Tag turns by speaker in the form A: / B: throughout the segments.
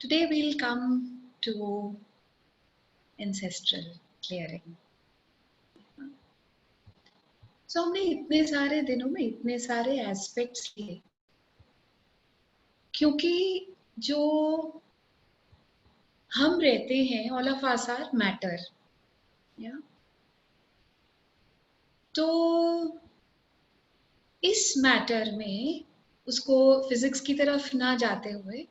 A: Today we'll come to ancestral clearing. So हमने इतने सारे दिनों में इतने सारे एस्पेक्ट्स लिए, क्योंकि जो हम रहते हैं, all of us are matter, या तो इस मैटर में उसको फिजिक्स की तरफ ना जाते हुए,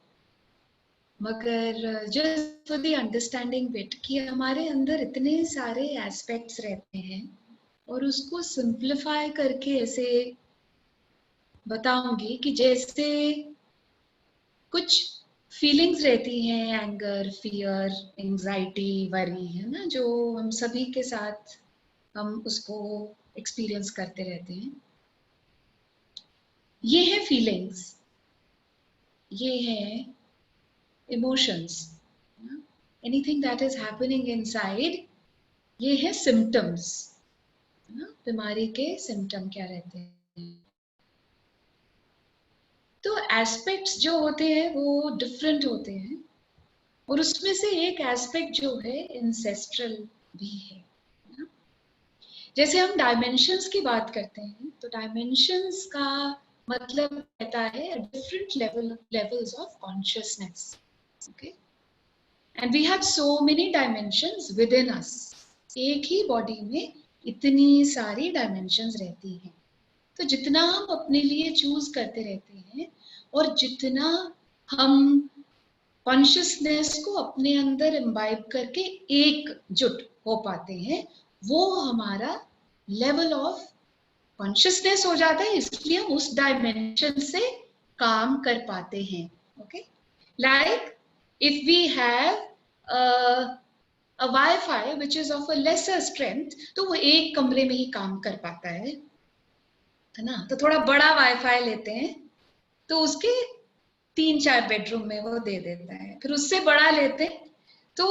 A: मगर just for the understanding bit कि हमारे अंदर इतने सारे एस्पेक्ट्स रहते हैं और उसको सिंप्लीफाई करके ऐसे बताऊंगी कि जैसे कुछ फीलिंग्स रहती हैं, एंगर, फियर, एंजाइटी, वरी, है ना, जो हम सभी के साथ हम उसको एक्सपीरियंस करते रहते हैं। ये है फीलिंग्स, ये है emotions, anything that is happening inside, ये है सिम्टम्स, है ना। बीमारी के सिम्टम क्या रहते हैं? तो एस्पेक्ट्स जो होते हैं वो डिफरेंट होते हैं, और उसमें से एक एस्पेक्ट जो है इंसेस्ट्रल भी है ना? जैसे हम डायमेंशंस की बात करते हैं तो डायमेंशंस का मतलब रहता है different levels of consciousness, okay, and we have so many dimensions within us. एक ही बॉडी में इतनी सारी डायमेंशंस रहती हैं, तो जितना हम अपने लिए चूज करते रहते हैं और जितना हम कॉन्शियसनेस को अपने अंदर इम्बाइब करके एकजुट हो पाते हैं, वो हमारा लेवल ऑफ कॉन्शियसनेस हो जाता है, इसलिए हम उस डायमेंशन से काम कर पाते हैं। Okay, like if we have a WiFi which is of a lesser strength, तो वो एक कमरे में ही काम कर पाता है ना। तो थोड़ा बड़ा वाईफाई लेते हैं तो उसके 3-4 बेडरूम में वो दे देता है, फिर उससे बड़ा लेते तो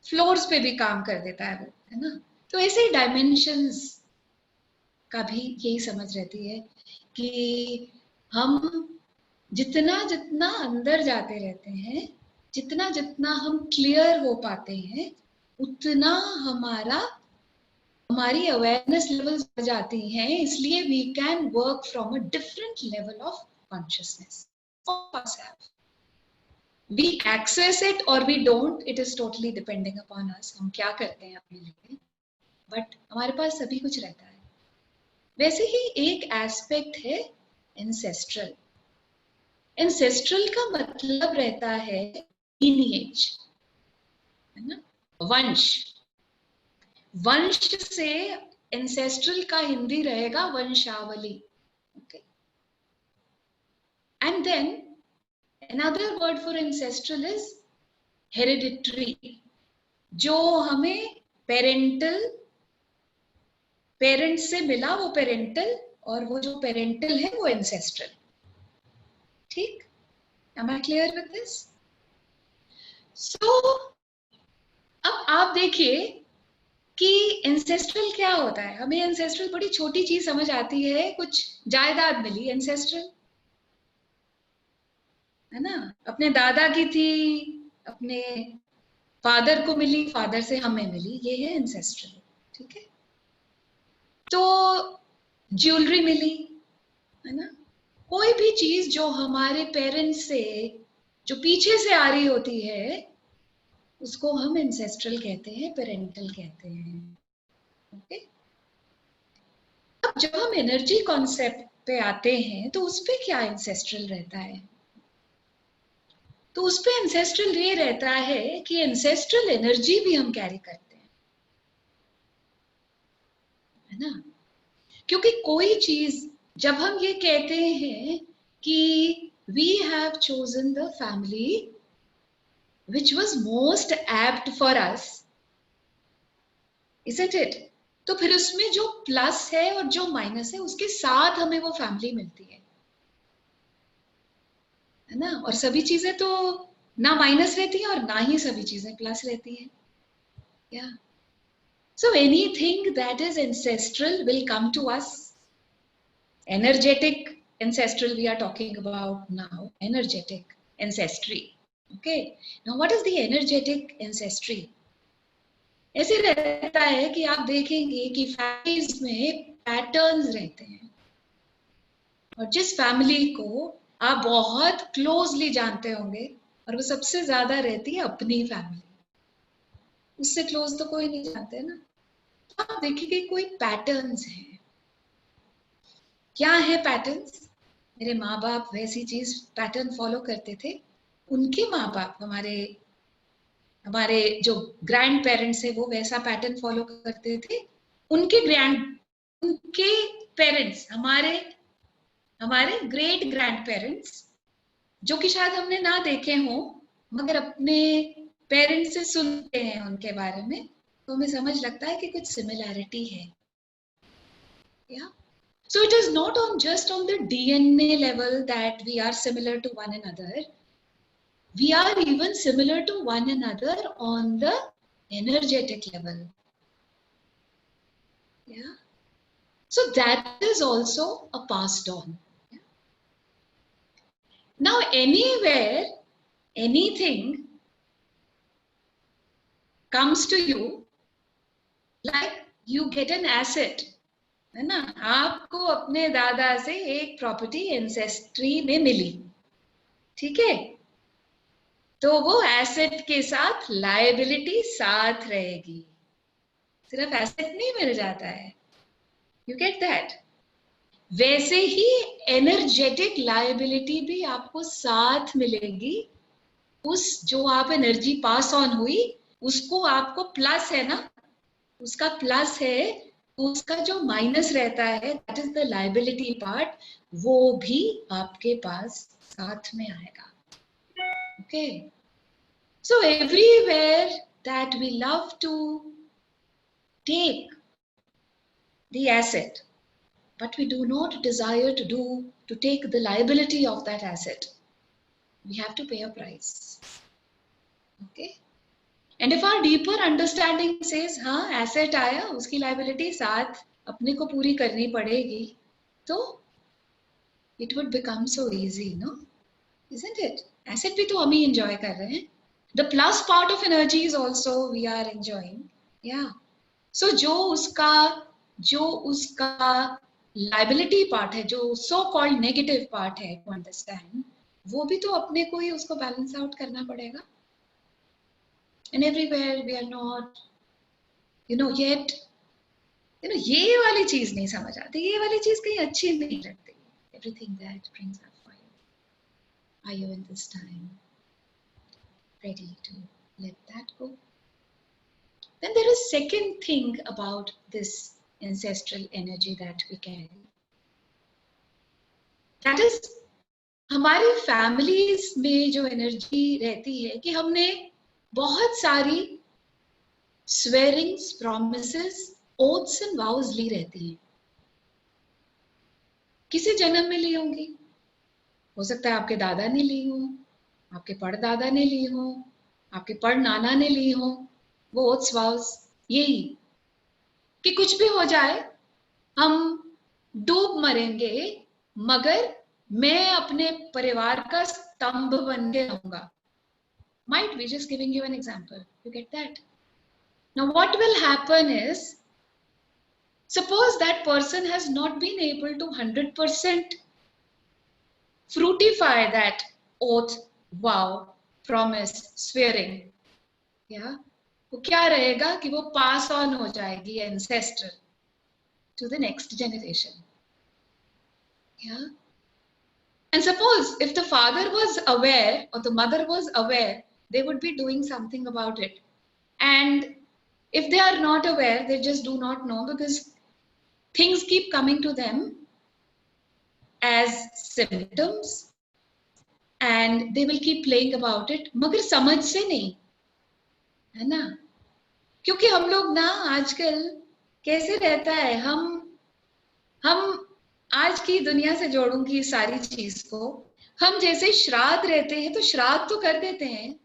A: फ्लोर्स पे भी काम कर देता है वो, है ना। तो ऐसे ही डायमेंशंस का भी यही समझ रहती है कि हम जितना जितना अंदर जाते रहते हैं, जितना जितना हम क्लियर हो पाते हैं, उतना हमारी अवेयरनेस लेवल्स बढ़ जाती हैं, इसलिए we can work from a different level of consciousness. We access it or we don't, it is totally depending upon us, हम क्या करते हैं अपने लिए, बट हमारे पास सभी कुछ रहता है। वैसे ही एक एस्पेक्ट है एंसेस्ट्रल। एंसेस्ट्रल का मतलब रहता है लीनिएज, है ना, वंश। वंश से एंसेस्ट्रल का हिंदी रहेगा वंशावली, okay. And then another word for ancestral is hereditary, जो हमें पेरेंट से मिला वो पेरेंटल, और वो जो पेरेंटल है वो एंसेस्ट्रल। ठीक, am I clear with this? So अब आप देखिए कि एंसेस्ट्रल क्या होता है। हमें एंसेस्ट्रल बड़ी छोटी चीज समझ आती है, कुछ जायदाद मिली एंसेस्ट्रल, है ना, अपने दादा की थी, अपने फादर को मिली, फादर से हमें मिली, ये है एंसेस्ट्रल। ठीक है, तो ज्वेलरी मिली, है ना, कोई भी चीज जो हमारे पेरेंट्स से जो पीछे से आ रही होती है उसको हम एंसेस्ट्रल कहते हैं, पेरेंटल कहते हैं। ओके, अब जब हम एनर्जी कॉन्सेप्ट पे आते हैं तो उस पे क्या एंसेस्ट्रल रहता है? तो उस पे एंसेस्ट्रल ये रहता है कि एंसेस्ट्रल एनर्जी भी हम कैरी करते हैं, है ना। क्योंकि कोई चीज जब हम ये कहते हैं कि we have chosen the family which was most apt for us, isn't it? तो फिर उसमें जो प्लस है और जो माइनस है उसके साथ हमें वो फैमिली मिलती है ना। और सभी चीजें तो ना माइनस रहती है और ना ही सभी चीजें प्लस रहती है, या so anything that is ancestral will come to us. Energetic ancestral we are talking about now, energetic ancestry, okay, now what is the energetic ancestry? ऐसे रहता है कि आप देखेंगे कि फैमिलीज में पैटर्न्स रहते हैं, और जिस फैमिली को आप बहुत क्लोजली जानते होंगे, और वो सबसे ज्यादा रहती है अपनी फैमिली, उससे क्लोज तो कोई नहीं जानते ना, तो आप देखिए कोई पैटर्न्स हैं। क्या है पैटर्न्स? मेरे माँ बाप वैसी चीज पैटर्न फॉलो करते थे, उनके माँ बाप, हमारे हमारे जो ग्रैंड पेरेंट्स है वो वैसा पैटर्न फॉलो करते थे, उनके पेरेंट्स, हमारे हमारे ग्रेट ग्रैंड पेरेंट्स, जो कि शायद हमने ना देखे हों, मगर अपने पेरेंट्स से सुनते हैं उनके बारे में, तो हमें समझ लगता है कि कुछ सिमिलैरिटी है। Yeah. So it is not just on the DNA level that we are similar to one another. We are even similar to one another on the energetic level. Yeah. So that is also a passed on. Yeah. Now anywhere, anything comes to you, like you get an asset, है ना, आपको अपने दादा से एक property ancestry में मिली, ठीक है, तो वो एसेट के साथ लायबिलिटी साथ रहेगी, सिर्फ एसेट नहीं मिल जाता है, यू गेट दैट। वैसे ही एनर्जेटिक लायबिलिटी भी आपको साथ मिलेगी, उस जो आप एनर्जी पास ऑन हुई उसको आपको प्लस है ना, उसका प्लस है, उसका जो माइनस रहता है, that is the liability part, वो भी आपके पास साथ में आएगा। Okay, so everywhere that we love to take the asset, but we do not desire to take the liability of that asset, we have to pay a price. Okay, and if our deeper understanding says हाँ asset आया, उसकी liability साथ अपने को पूरी करनी पड़ेगी, तो it would become so easy, no? Isn't it? Asset भी तो हम ही enjoy कर रहे हैं, the plus part of energy is also we are enjoying. Yeah, so जो उसका लाइबिलिटी पार्ट है, जो सो कॉल्ड नेगेटिव पार्ट है टू अंडरस्टैंड, वो भी तो अपने को ही उसको बैलेंस आउट करना पड़ेगा। And everywhere we are not yet ये वाली चीज नहीं समझ आती, ये वाली चीज कहीं अच्छी नहीं लगती। Everything that brings up for you, are you in this time ready to let that go? Then there is second thing about this ancestral energy that we carry, that is हमारी फैमिलीज में जो energy रहती है कि हमने बहुत सारी swearings, promises, oaths and vows ली रहती हैं, किसी जन्म में ली होंगी, हो सकता है आपके दादा ने ली हो, आपके परदादा ने ली हो, आपके परनाना ने ली हो, वो ओथ्स वाउज यही कि कुछ भी हो जाए हम डूब मरेंगे, मगर मैं अपने परिवार का स्तंभ बन के रहूंगा। Might be just giving you an example, you get that? Now what will happen is, suppose that person has not been able to 100% fruitify that oath, vow, promise, swearing, yeah, वो क्या रहेगा कि वो पास ऑन हो जाएगी ancestor to the next generation. Yeah. And suppose if the father was aware or the mother was aware, they would be doing something about it. And if they are not aware, they just do not know, because things keep coming to them as symptoms and they will keep playing about it, मगर समझ से नहीं, है ना? क्योंकि हम लोग ना आजकल कैसे रहता है, हम आज की दुनिया से जोड़ूंगी सारी चीज को, हम जैसे श्राद्ध रहते हैं तो श्राद्ध तो कर देते हैं,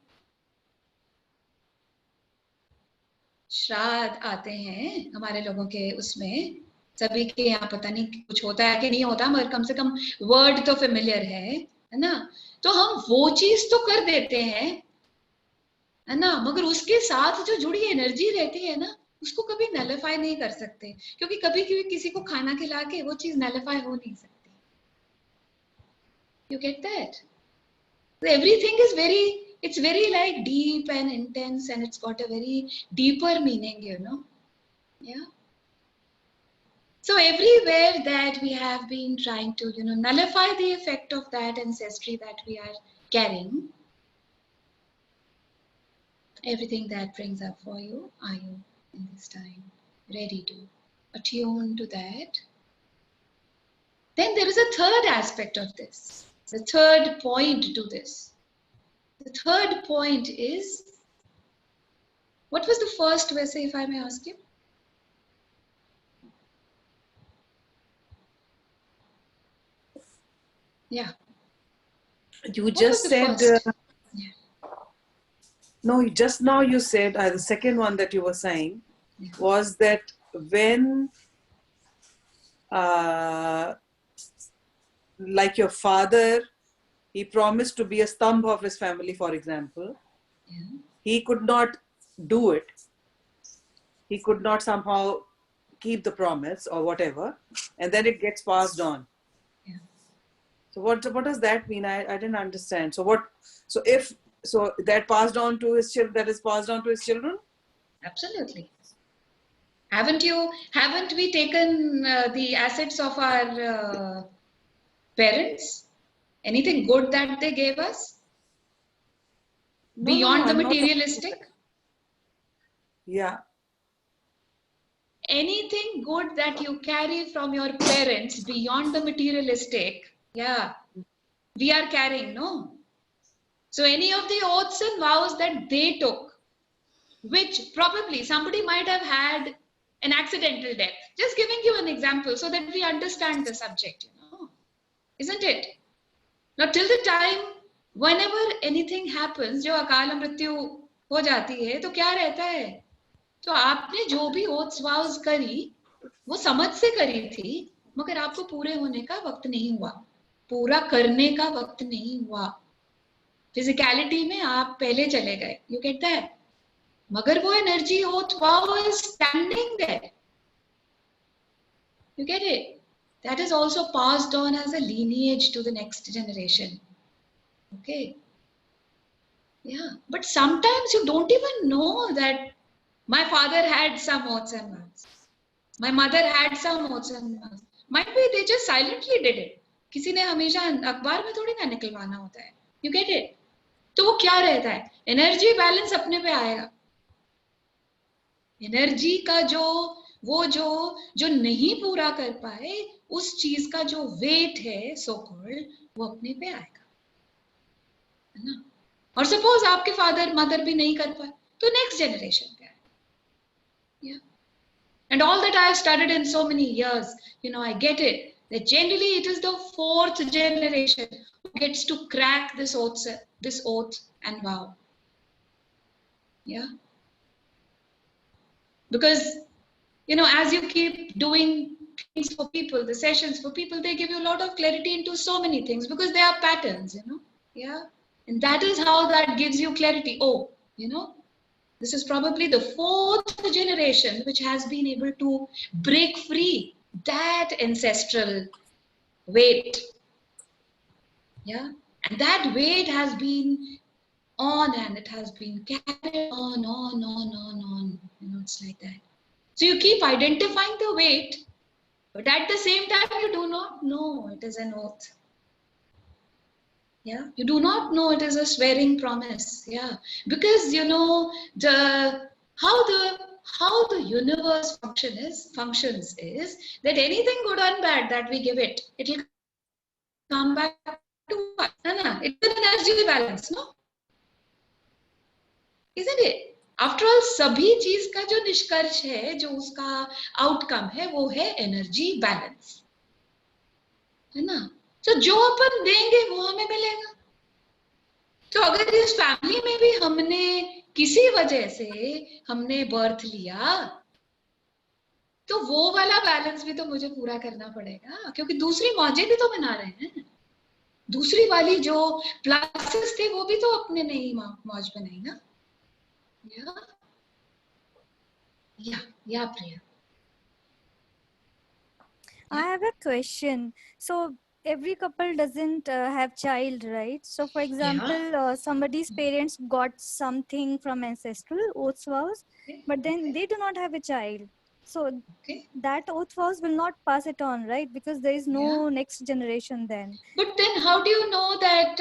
A: श्राद्ध आते हैं हमारे लोगों के, उसमें सभी के यहाँ पता नहीं कुछ होता है कि नहीं होता, मगर कम से कम वर्ड तो फेमिलियर है ना, तो हम वो चीज तो कर देते हैं, है ना, मगर उसके साथ जो जुड़ी एनर्जी रहती है ना, उसको कभी नलिफाई नहीं कर सकते, क्योंकि कभी कभी किसी को खाना खिला के वो चीज नलिफाई हो नहीं सकती. You get that? Everything is it's very like deep and intense, and it's got a very deeper meaning, you know. Yeah. So everywhere that we have been trying to, you know, nullify the effect of that ancestry that we are carrying, everything that brings up for you, are you in this time ready to attune to that? Then there is a third aspect of this, the third point to this. The third point is, what was the first vessel, if I may ask you? Yeah.
B: You
A: What
B: just
A: was the
B: said,
A: first? Yeah.
B: no, just now you said, the second one that you were saying
A: Yeah.
B: was that when, like your father, he promised to be a stump of his family, for example,
A: Yeah.
B: he could not do it. He could not somehow keep the promise or whatever, and then it gets passed on.
A: Yeah.
B: So what does that mean? I didn't understand. So that passed on to his children, that is passed on to his children?
A: Absolutely. Haven't we taken the assets of our parents? Anything good that they gave us?
B: No,
A: Beyond the
B: I'm not.
A: materialistic?
B: Yeah.
A: Anything good that you carry from your parents beyond the materialistic, yeah, we are carrying, no? So any of the oaths and vows that they took, which probably somebody might have had an accidental death. Just giving you an example so that we understand the subject, you know, isn't it? Now, till the time, whenever anything happens, जो अकाल मृत्यु हो जाती है, तो क्या रहता है? तो आपने जो भी oaths vows करी, वो समझ से करी थी, मगर आपको पूरे होने का वक्त नहीं हुआ, पूरा करने का वक्त नहीं हुआ. फिजिकलिटी में आप पहले चले गए. You get that? मगर वो energy oath vow is standing there. You get it? That is also passed on as a lineage to the next generation. Okay. Yeah. But sometimes you don't even know that my father had some oaths and vows. My mother had some oaths and vows. Might be they just silently did it. किसी ने हमेशा अखबार में थोड़ी ना निकलवाना होता है. You get it? तो वो क्या रहता है? एनर्जी बैलेंस अपने पे आएगा. एनर्जी का जो नहीं पूरा कर पाए, उस चीज का जो वेट है सो कॉल्ड, वो अपने पे आएगा, है ना? और सपोज आपके फादर मदर भी नहीं कर पाए, तो नेक्स्ट जनरेशन पे आएगा. And all that I have studied in so many years, you know, I get it that generally it is the fourth generation who gets to crack this oath and vow. Yeah. Because, you know, as you keep doing things for people, the sessions for people, they give you a lot of clarity into so many things because they are patterns, you know. Yeah. And that is how that gives you clarity. Oh, you know, this is probably the fourth generation which has been able to break free that ancestral weight. Yeah. And that weight has been on, and it has been carried on. You know, it's like that. So you keep identifying the weight, but at the same time, you do not know it is an oath. Yeah, you do not know it is a swearing promise. Yeah, because you know how the universe functions is that anything good and bad that we give it, it will come back to us. It's an energy balance, no? Isn't it? After all सभी चीज का जो निष्कर्ष है, जो उसका outcome है, वो है एनर्जी बैलेंस, है ना? तो जो अपन देंगे वो हमें मिलेगा. तो अगर इस फैमिली में भी हमने किसी वजह से हमने बर्थ लिया, तो वो वाला बैलेंस भी तो मुझे पूरा करना पड़ेगा, क्योंकि दूसरी मौजें भी तो बना रहे हैं. दूसरी वाली जो प्लसेस थे वो भी तो अपने नहीं मौज बनाई ना. Yeah. Yeah, Priya.
C: I have a question. So every couple doesn't have child, right? So for
A: Yeah.
C: example, somebody's parents got something from ancestral oath vows,
A: Okay.
C: but then they do not have a child. So
A: Okay.
C: that oath vows will not pass it on, right? Because there is
A: Yeah.
C: no next generation then.
A: But then how do you know that,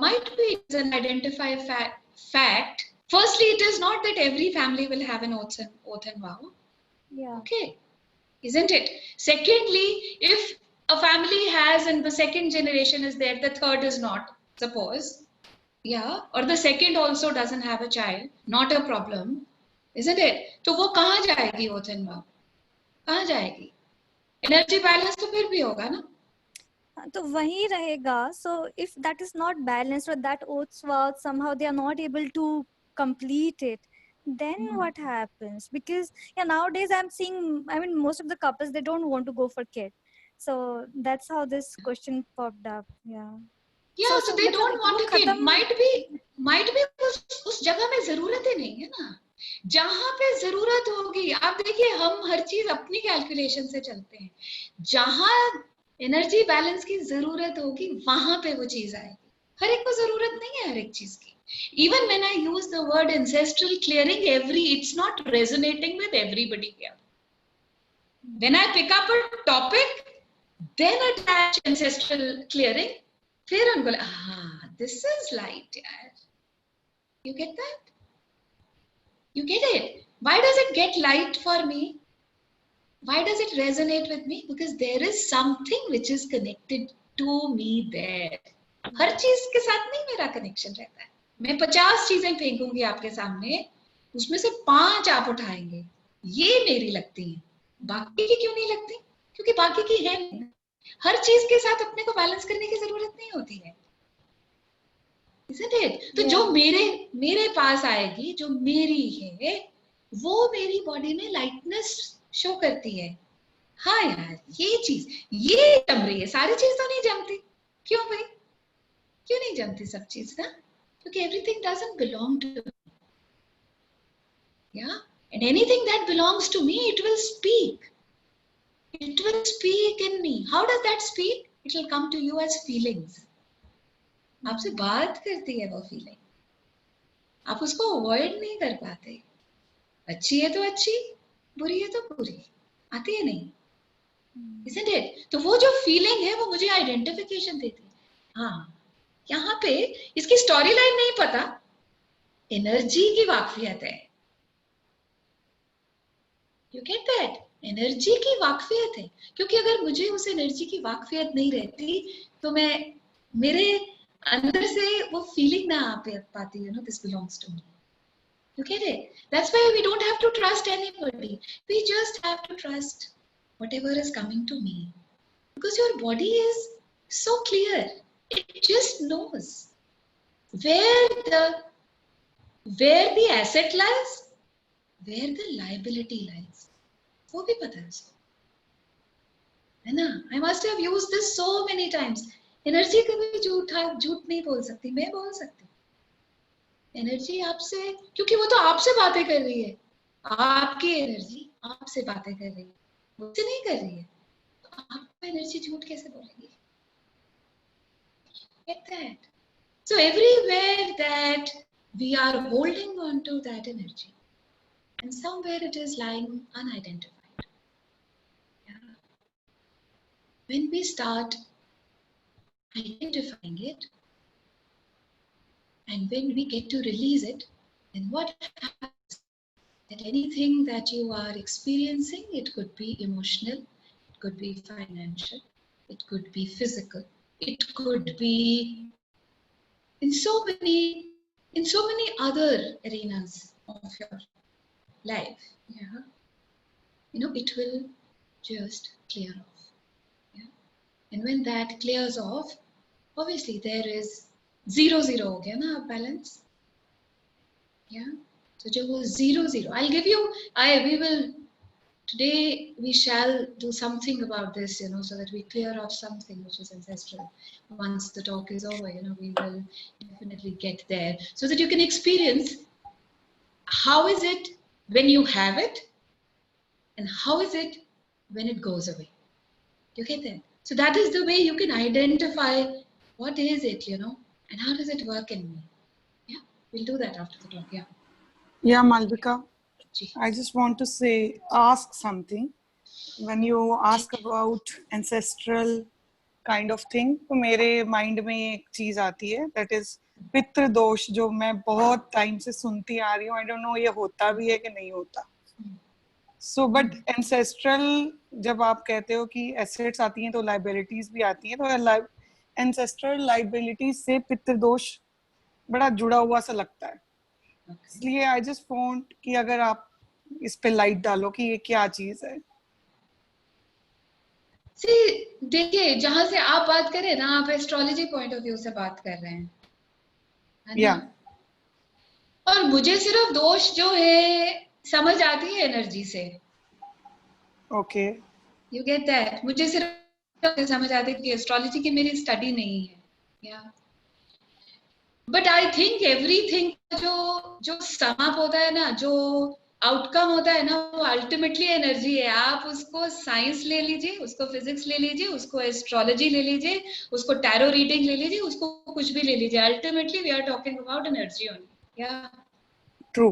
A: might be it is an identified fact. Firstly, it is not that every family will have an oath and vow.
C: Yeah.
A: Okay. Isn't it? Secondly, if a family has and the second generation is there, the third is not, suppose, yeah, or the second also doesn't have a child, not a problem, isn't it? तो वो कहाँ जाएगी oath and vow? कहाँ जाएगी? Energy balance तो फिर भी होगा ना?
C: तो वही रहेगा. So if that is not balanced or that oath vow somehow they are not able to complete it, then what happens? Because yeah, nowadays I'm seeing, I mean, most of the couples, they don't want to go for kid. So that's how this question popped up. Yeah.
A: Yeah, so
C: So
A: they
C: मतलब
A: don't
C: वो
A: want a kid.
C: खत्म.
A: Might be उस जगह में जरूरत ही नहीं है ना. जहां पे जरूरत होगी, आप देखिए हम हर चीज अपनी कैलकुलेशन से चलते हैं. जहां एनर्जी बैलेंस की जरूरत होगी वहां पे वो चीज आएगी. हर एक को जरूरत नहीं है हर एक चीज की. Even when I use the word ancestral clearing, it's not resonating with everybody here. When I pick up a topic, then attach ancestral clearing, फिर उनको this is light यार. You get that? You get it? Why does it get light for me? Why does it resonate with me? Because there is something which is connected to me there. हर चीज के साथ नहीं मेरा connection रहता है. मैं 50 चीजें फेंकूंगी आपके सामने, उसमें से 5 आप उठाएंगे, ये मेरी लगती है. बाकी की क्यों नहीं लगती? क्योंकि बाकी की है नहीं. हर चीज के साथ अपने को बैलेंस करने की जरूरत नहीं होती है. Isn't it? तो जो मेरे पास आएगी, जो मेरी है, वो मेरी बॉडी में लाइटनेस शो करती है. हाँ यार, ये जम रही है. सारी चीज तो नहीं जमती. क्यों भाई? क्यों नहीं जमती सब चीज ना? क्योंकि everything doesn't belong to me. Yeah, and anything that belongs to me, it will speak. It will speak in me. How does that speak? It will come to you as feelings. आपसे बात करती है वो feeling. आप उसको avoid नहीं कर पाते. अच्छी है तो अच्छी, बुरी है तो बुरी, आती है नहीं. Isn't it? तो वो जो फीलिंग है वो मुझे आइडेंटिफिकेशन देती है. हाँ, यहाँ पे इसकी स्टोरी लाइन नहीं पता, एनर्जी की वाकफियत है. You get that? एनर्जी की वाकफियत है. क्योंकि अगर मुझे उस एनर्जी की वाकफियत नहीं रहती तो मेरे अंदर से वो फीलिंग ना आ पाती. This belongs to me. You get it? That's why we don't have to trust anybody. We just have to trust whatever is coming to me. Because your body is so clear. It just knows where the asset lies, where the liability lies. वो भी पता है उसको. है ना? I must have used this so many times. Energy कभी झूठ नहीं बोल सकती. मैं बोल सकती. एनर्जी आपसे, क्योंकि वो तो आपसे बातें कर रही है. आपकी एनर्जी आपसे बातें कर रही है, मुझसे नहीं कर रही है. तो आपको एनर्जी झूठ कैसे बोलेगी? Get that? So everywhere that we are holding on to that energy, and somewhere it is lying unidentified. Yeah. When we start identifying it, and when we get to release it, then what happens? That anything that you are experiencing, it could be emotional, it could be financial, it could be physical, it could be in so many other arenas of your life. Yeah, it will just clear off. Yeah, and when that clears off, obviously there is 0-0 हो गया ना balance. Yeah. So जो वो 0-0, I'll give you. Today we shall do something about this, so that we clear off something which is ancestral. Once the talk is over, we will definitely get there, so that you can experience how is it when you have it, and how is it when it goes away? You get that? So that is the way you can identify what is it, and how does it work in me. Yeah, we'll do that after the talk. Yeah.
D: Yeah, Malvika,
A: Ji.
D: I just want to ask something. When you ask about ancestral kind of thing, तो मेरे mind में एक चीज आती है, that is पितृ दोष, जो मैं बहुत टाइम से सुनती आ रही हूँ. I don't know ये होता भी है कि नहीं होता. So but ancestral, जब आप कहते हो कि assets आती हैं तो liabilities भी आती हैं, तो ancestral liabilities से पितृ दोष बड़ा जुड़ा हुआ सा लगता है. इसलिए I just want कि अगर आप इस पे लाइट डालो कि ये क्या चीज है.
A: देखिए, जहां से आप बात करें ना, आप एस्ट्रोलॉजी पॉइंट ऑफ व्यू से बात कर रहे हैं, है ना? और मुझे सिर्फ दोष जो है समझ आती है एनर्जी से.
D: Okay,
A: you get that? मुझे सिर्फ समझ आती है कि एस्ट्रोलॉजी की मेरी स्टडी नहीं है. या बट आई थिंक एवरीथिंग जो सम अप होता है ना, जो आउटकम होता है ना, वो अल्टीमेटली एनर्जी है. आप उसको साइंस ले लीजिए, उसको फिजिक्स ले लीजिए, उसको एस्ट्रोलॉजी ले लीजिए, उसको टैरो रीडिंग ले लीजिए, उसको कुछ भी ले लीजिए. Ultimately we are talking about energy only. Yeah
D: true,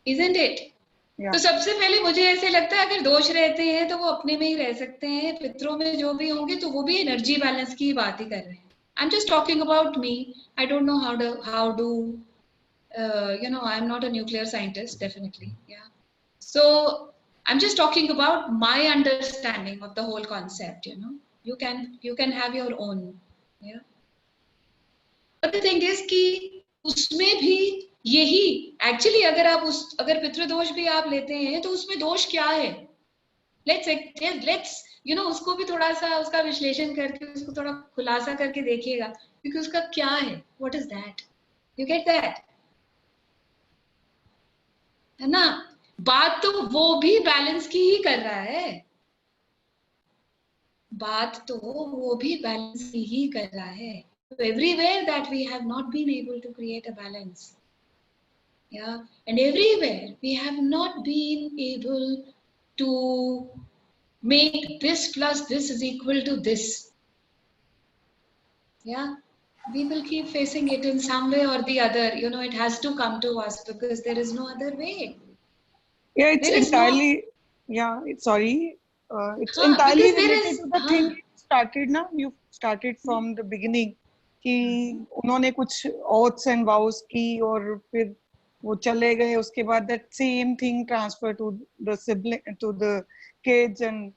A: isn't it? तो सबसे पहले मुझे ऐसे लगता है, अगर दोष रहते हैं तो वो अपने में ही रह सकते हैं. पितरों में जो भी होंगे तो वो भी एनर्जी बैलेंस की बात ही कर रहे हैं. I'm just talking about me. I don't know how do I'm not a nuclear scientist, definitely. Yeah. So I'm just talking about my understanding of the whole concept. You can have your own. Yeah. But the thing is कि उसमें भी यही actually, अगर पितृदोष भी आप लेते हैं तो उसमें दोष क्या है? लेट्स उसको भी थोड़ा सा उसका विश्लेषण करके उसको थोड़ा खुलासा करके देखिएगा, क्योंकि उसका क्या है. What is that? You get that? है ना? बात तो वो भी बैलेंस की ही कर रहा है. बात तो वो भी बैलेंस की ही कर रहा है. Everywhere that we have not been able to create a balance. Yeah. And everywhere we have not been able to make this plus this is equal to this. Yeah. We will keep facing it in some way or the other. It has to come to us because there is no other way.
D: Yeah, it's entirely, it's entirely related to the thing you started now. You started from the beginning. कि उन्होंने कुछ oaths and vows की और फिर वो चले गए, उसके बाद that same thing transfer to the sibling, to the kids, and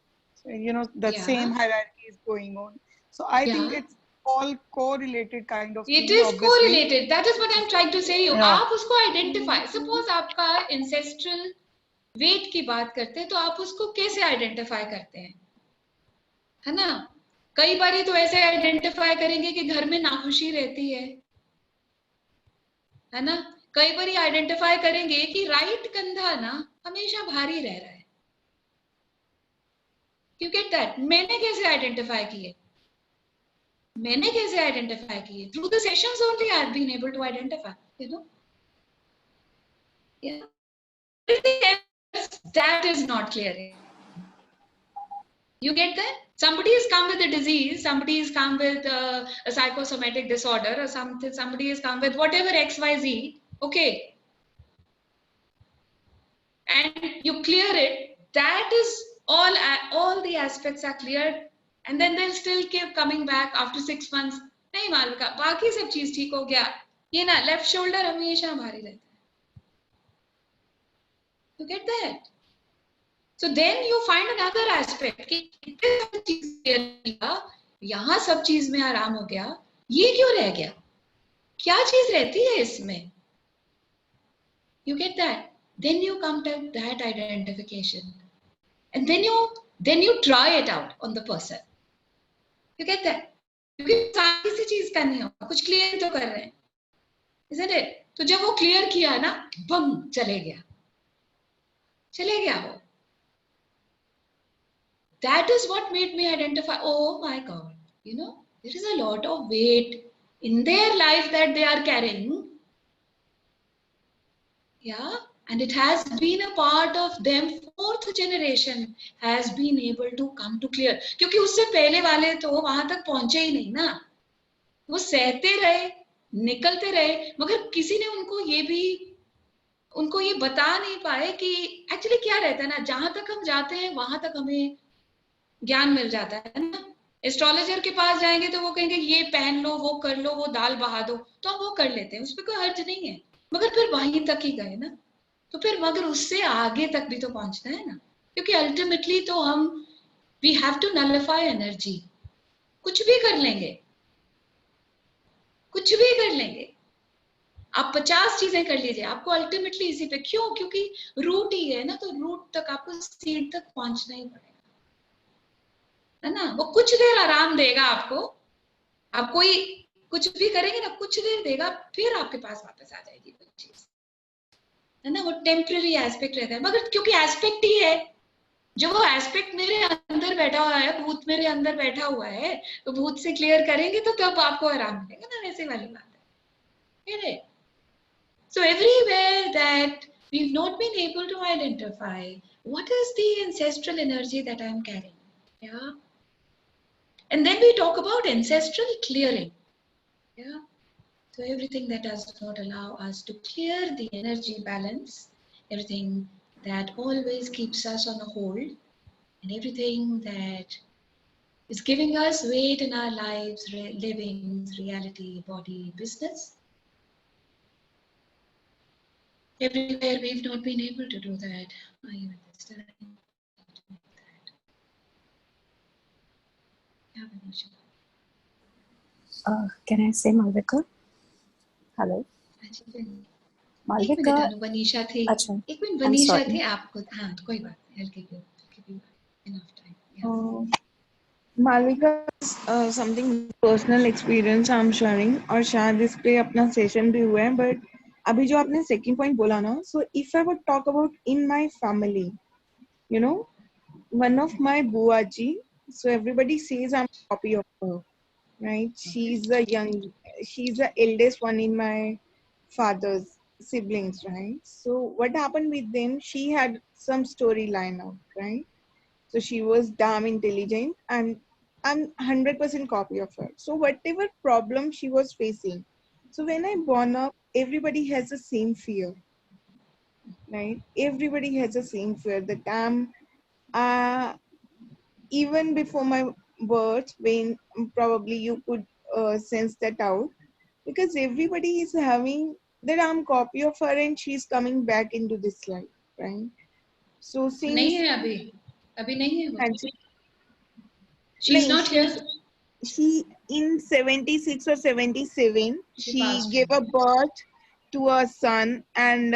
D: the same hierarchy is going on. So I think it's all correlated kind of thing.
A: It is correlated. That is what I'm trying to say. आप उसको identify. Suppose आपका ancestral weight की बात करते हैं, तो आप उसको कैसे identify करते हैं? है ना? कई बारी तो ऐसे आइडेंटिफाई करेंगे कि घर में नाखुशी रहती है ना? कई बारी आइडेंटिफाई करेंगे कि राइट कंधा ना हमेशा भारी रह रहा है. You get that? मैंने कैसे आइडेंटिफाई किए? Through the sessions only I have been able to identify, that is not clear. You get that? Somebody has come with a disease, somebody has come with a psychosomatic disorder, or somebody has come with whatever XYZ, okay, and you clear it. That is all the aspects are cleared, and then they'll still keep coming back after 6 months. नहीं मालूम, बाकी सब चीज ठीक हो गया, ये ना लेफ्ट शोल्डर हमेशा भारी रहता है. You get that? So then you find another aspect कि यहाँ सब चीज में आराम हो गया, ये क्यों रह गया? क्या चीज रहती है इसमें? You get that? Then you come to that identification, and then you try it out on the person. You get that? क्योंकि सारी सी चीज करनी हो, कुछ क्लियर तो कर रहे हैं, isn't it? तो जब वो क्लियर किया ना, बम चले गया वो. That is what made me identify, oh my God, there is a lot of weight in their life that they are carrying. Yeah, and it has been a part of them. Fourth generation has been able to come to clear. क्योंकि उससे पहले वाले तो वहां तक पहुंचे ही नहीं ना, वो सहते रहे, निकलते रहे, मगर किसी ने उनको ये बता नहीं पाए कि एक्चुअली क्या रहता है ना, जहां तक हम जाते हैं वहां तक हमें ज्ञान मिल जाता है ना. एस्ट्रोलॉजर के पास जाएंगे तो वो कहेंगे ये पहन लो, वो कर लो, वो दाल बहा दो, तो हम वो कर लेते हैं, उसमें कोई हर्ज नहीं है, मगर फिर वहीं तक ही गए ना. तो फिर मगर उससे आगे तक भी तो पहुंचना है ना, क्योंकि अल्टीमेटली तो हम we have to nullify energy. कुछ भी कर लेंगे, कुछ भी कर लेंगे, आप 50 चीजें कर लीजिए, आपको अल्टीमेटली इसी पे, क्यों? क्योंकि रूट ही है ना, तो रूट तक आपको, सीड तक पहुंचना ही पड़ेगा, है ना. वो कुछ देर आराम देगा आपको, आप कोई कुछ भी करेंगे ना, कुछ देर देगा, फिर आपके पास वापस आ जाएगी वो चीज, है ना. वो टेम्पररी एस्पेक्ट रहता है, मगर क्योंकि एस्पेक्ट ही है, जो वो एस्पेक्ट मेरे अंदर बैठा हुआ है, भूत मेरे अंदर बैठा हुआ है, तो भूत से क्लियर करेंगे तो तब आपको आराम मिलेगा ना, वैसे वाली बात है. So everywhere that we've not been able to identify what is the ancestral energy that I'm carrying. Yeah. And then we talk about ancestral clearing. Yeah. So everything that does not allow us to clear the energy balance, everything that always keeps us on a hold, and everything that is giving us weight in our lives, livings, reality, body, business. Everywhere we've not been able to do that. Are you understanding? Yeah, Vanisha.
E: Can I say Malvika? Hello.
A: एक minute
E: Malvika.
A: अनु, वनीशा थी.
E: अच्छा.
A: एक minute
E: I'm
A: Vanisha
E: sorry.
A: थी, आपको, हाँ कोई बात नहीं, I'll give you enough time. Yeah.
F: Malvika, something personal experience I am sharing, और शायद इस पे अपना सेशन भी हुआ है, बट अभी जो आपने सेकंड पॉइंट बोला ना, so if I would talk about in my family, you know, one of my बुआ जी, so everybody says I am copy of her, right. She is the eldest one in my father's siblings, right? So what happened with them, she had some storyline out, right? So she was damn intelligent and I'm 100% copy of her. So whatever problem she was facing, so when I born up, everybody has the same fear, right? Everybody has the same fear. The damn, even before my birth, when probably you could sense that out, because everybody is having the damn copy of her and she's coming back into this life, right? So since
A: नहीं है अभी नहीं है वो.
F: हाँ जी.
A: She's not here.
F: She in 76 or 77 she
A: passed
F: gave a birth to a son, and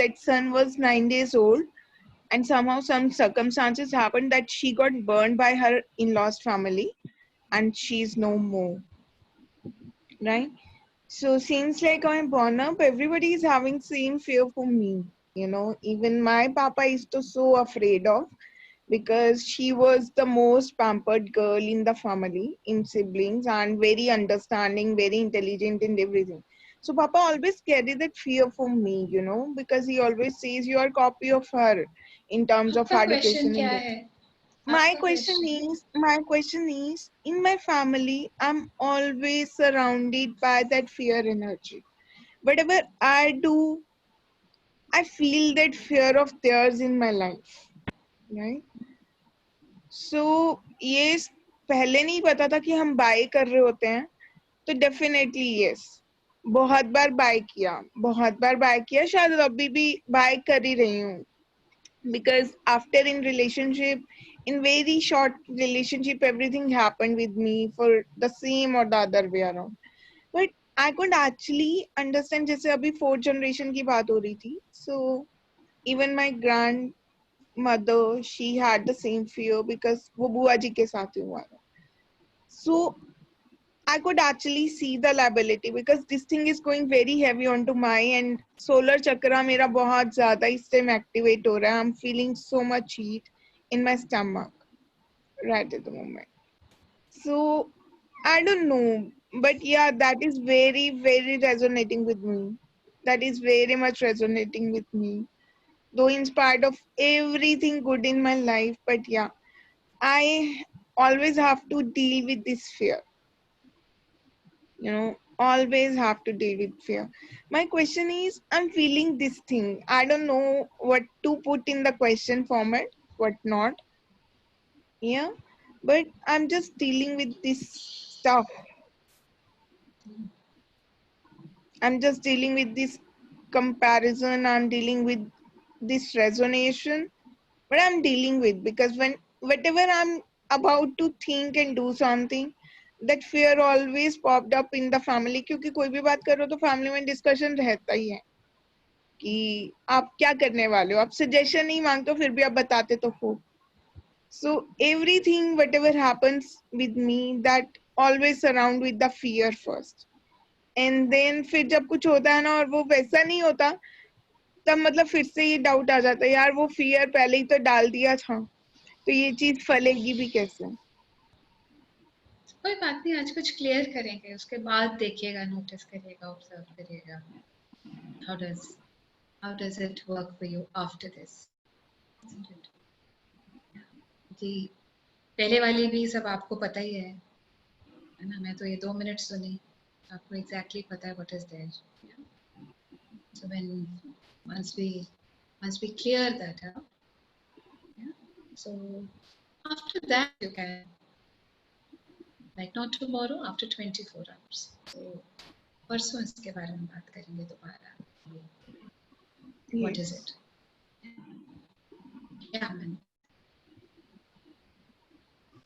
F: that son was 9 days old, and somehow some circumstances happened that she got burned by her in-laws family and she's no more, right? So since like I'm born up, everybody is having same fear for me, you know. Even my papa is so afraid of, because she was the most pampered girl in the family, in siblings, and very understanding, very intelligent and everything. So Papa always carried that fear for me, you know, because he always says you are copy of her in terms of
A: आपका
F: education.
A: Question क्या है?
F: My question is, in my family, I'm always surrounded by that fear energy. Whatever I do, I feel that fear of theirs in my life, right? सो ये पहले नहीं पता था कि हम बाय कर रहे होते हैं, तो डेफिनेटली यस, बहुत बार बाय किया, शायद अभी भी बाय कर ही रही हूँ, because after in relationship, in very short relationship, everything happened with me for the same or the other way around, but I could actually understand. जैसे अभी 4th generation की बात हो रही थी, so even my grandmother, she had the same fear because वो बुआ जी के साथ हुआ था. So I could actually see the liability because this thing is going very heavy onto my, and solar chakra मेरा बहुत ज़्यादा इस time activate हो रहा है. I'm feeling so much heat in my stomach right at the moment. So I don't know, but yeah, that is very, very resonating with me. that is very much resonating with me. Though in spite of everything good in my life, but yeah, I always have to deal with this fear. Always have to deal with fear. My question is, I'm feeling this thing. I don't know what to put in the question format, what not. Yeah, but I'm just dealing with this stuff. I'm just dealing with this comparison. I'm dealing with this resonation. But I'm dealing with, because whatever I'm about to think and do something, that fear always popped up in the family. क्योंकि कोई भी बात करो तो family में discussion रहता ही है कि आप क्या करने वाले हो, आप suggestion नहीं मांगते फिर भी आप बताते तो हो. So everything, whatever happens with me, that always surround with the fear first. And then फिर जब कुछ होता है ना और वो वैसा नहीं होता, तब मतलब फिर से ये डाउट आ जाता है, यार वो फियर पहले ही तो डाल दिया था, तो ये चीज फलेगी भी कैसे.
A: कोई बात नहीं, आज कुछ क्लियर करेंगे, उसके बाद देखिएगा, नोटिस करिएगा, ऑब्जर्व करिएगा. How does it work for you after this? Isn't it? जी, पहले वाली भी सब आपको पता ही है ना. मैं तो ये 2 मिनट सुनी, आपको एग्जैक्टली पता है what is there. So once we clear that out, yeah, so after that you can, like not tomorrow, after 24 hours. So परसों इसके बारे में बात करेंगे दोबारा. What is it? Yeah, man.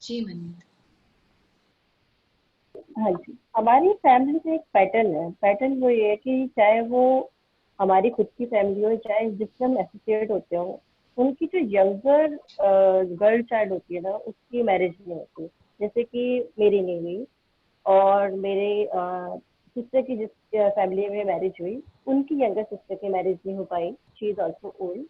A: जी मनमीत.
E: हाँ जी, हमारी फैमिली में एक पैटर्न है. पैटर्न वो ये है कि चाहे वो हमारी खुद की फैमिली हो, चाहे जिससे हम एसोसिएट होते हो, उनकी जो यंगर गर्ल चाइल्ड होती है ना, उसकी मैरिज नहीं होती. जैसे कि मेरी नहीं हुई, और मेरे सिस्टर की जिस फैमिली में मैरिज हुई, उनकी यंगर सिस्टर की मैरिज नहीं हो पाई. She is also old.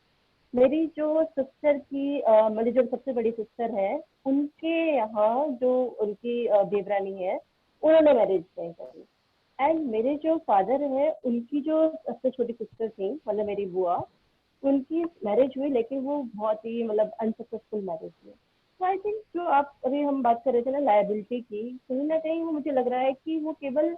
E: मेरी जो सिस्टर की मेरी जो सबसे बड़ी सिस्टर है, उनके यहाँ जो उनकी देवरानी है, उन्होंने मैरिज नहीं करी. एंड मेरे जो फादर है, उनकी जो सबसे छोटी सिस्टर थी, मतलब मेरी बुआ, उनकी मैरिज हुई, लेकिन वो बहुत ही मतलब अनसक्सेसफुल मैरिज हुई. तो आई थिंक जो आप अभी हम बात कर रहे थे ना लायबिलिटी की, कहीं ना कहीं वो मुझे लग रहा है कि वो केवल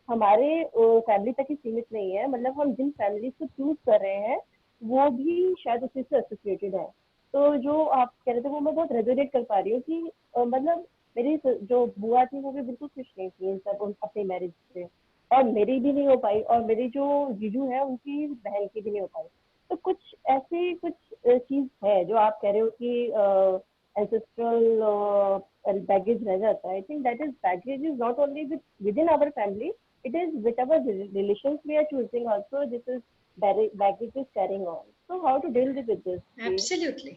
E: हमारे फैमिली तक ही सीमित नहीं है. मतलब हम जिन फैमिली को चूज कर रहे हैं, वो भी शायद उसी से एसोसिएटेड है. तो जो आप कह रहे थे वो मैं बहुत रेजोनेट कर पा रही हूँ कि मतलब मेरी जो बुआ थी वो भी बिल्कुल खुश नहीं थी इन सब अपनी मैरिज से, और मेरी भी नहीं हो पाई, और मेरी जो जीजू है उनकी बहन की भी नहीं हो पाई. तो कुछ ऐसी कुछ चीज है जो आप कह रहे हो कि एंसेस्ट्रल बैगेज रह जाता है. I think that is baggage is not only within our family, it is whichever relations we are choosing also, this is baggage is carrying on. So how to deal with this?
A: Absolutely.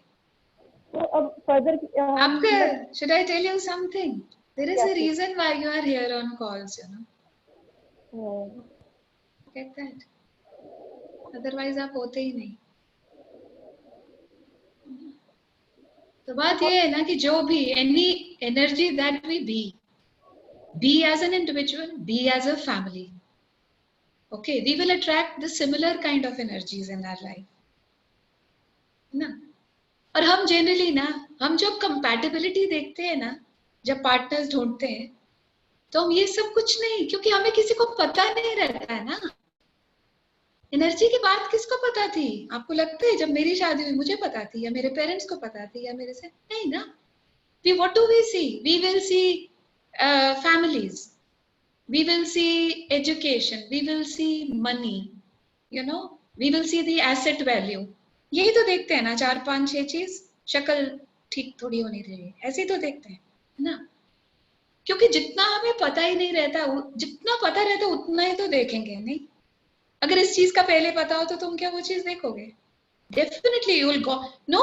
E: So further
A: आपके, should I tell you something? There is
E: Yeah,
A: a reason why you are here on calls, you know. Get that? Otherwise आप होते ही नहीं. तो बात ये है ना कि जो भी any energy that we be as an individual, be as a family. Okay, we will attract the similar kind of energies in our life. ना? और हम जनरली ना, हम जब कंपैटिबिलिटी देखते हैं ना, जब पार्टनर्स ढूंढते हैं, तो हम ये सब कुछ नहीं, क्योंकि हमें किसी को पता नहीं रहता है ना. एनर्जी की बात किसको पता थी? आपको लगता है जब मेरी शादी हुई मुझे पता थी, या मेरे पेरेंट्स को पता थी, या मेरे से नहीं ना. What do we see? We will see families. We will see education, we will see money, you know, we will see the asset value. यही तो देखते हैं ना, 4 5 6 चीज. शक्ल ठीक थोड़ी होनी चाहिए, ऐसे ही तो देखते हैं ना. क्योंकि जितना हमें पता ही नहीं रहता, जितना पता रहता उतना ही तो देखेंगे नहीं. अगर इस चीज का पहले पता हो तो तुम क्या वो चीज देखोगे? Definitely you will go. No,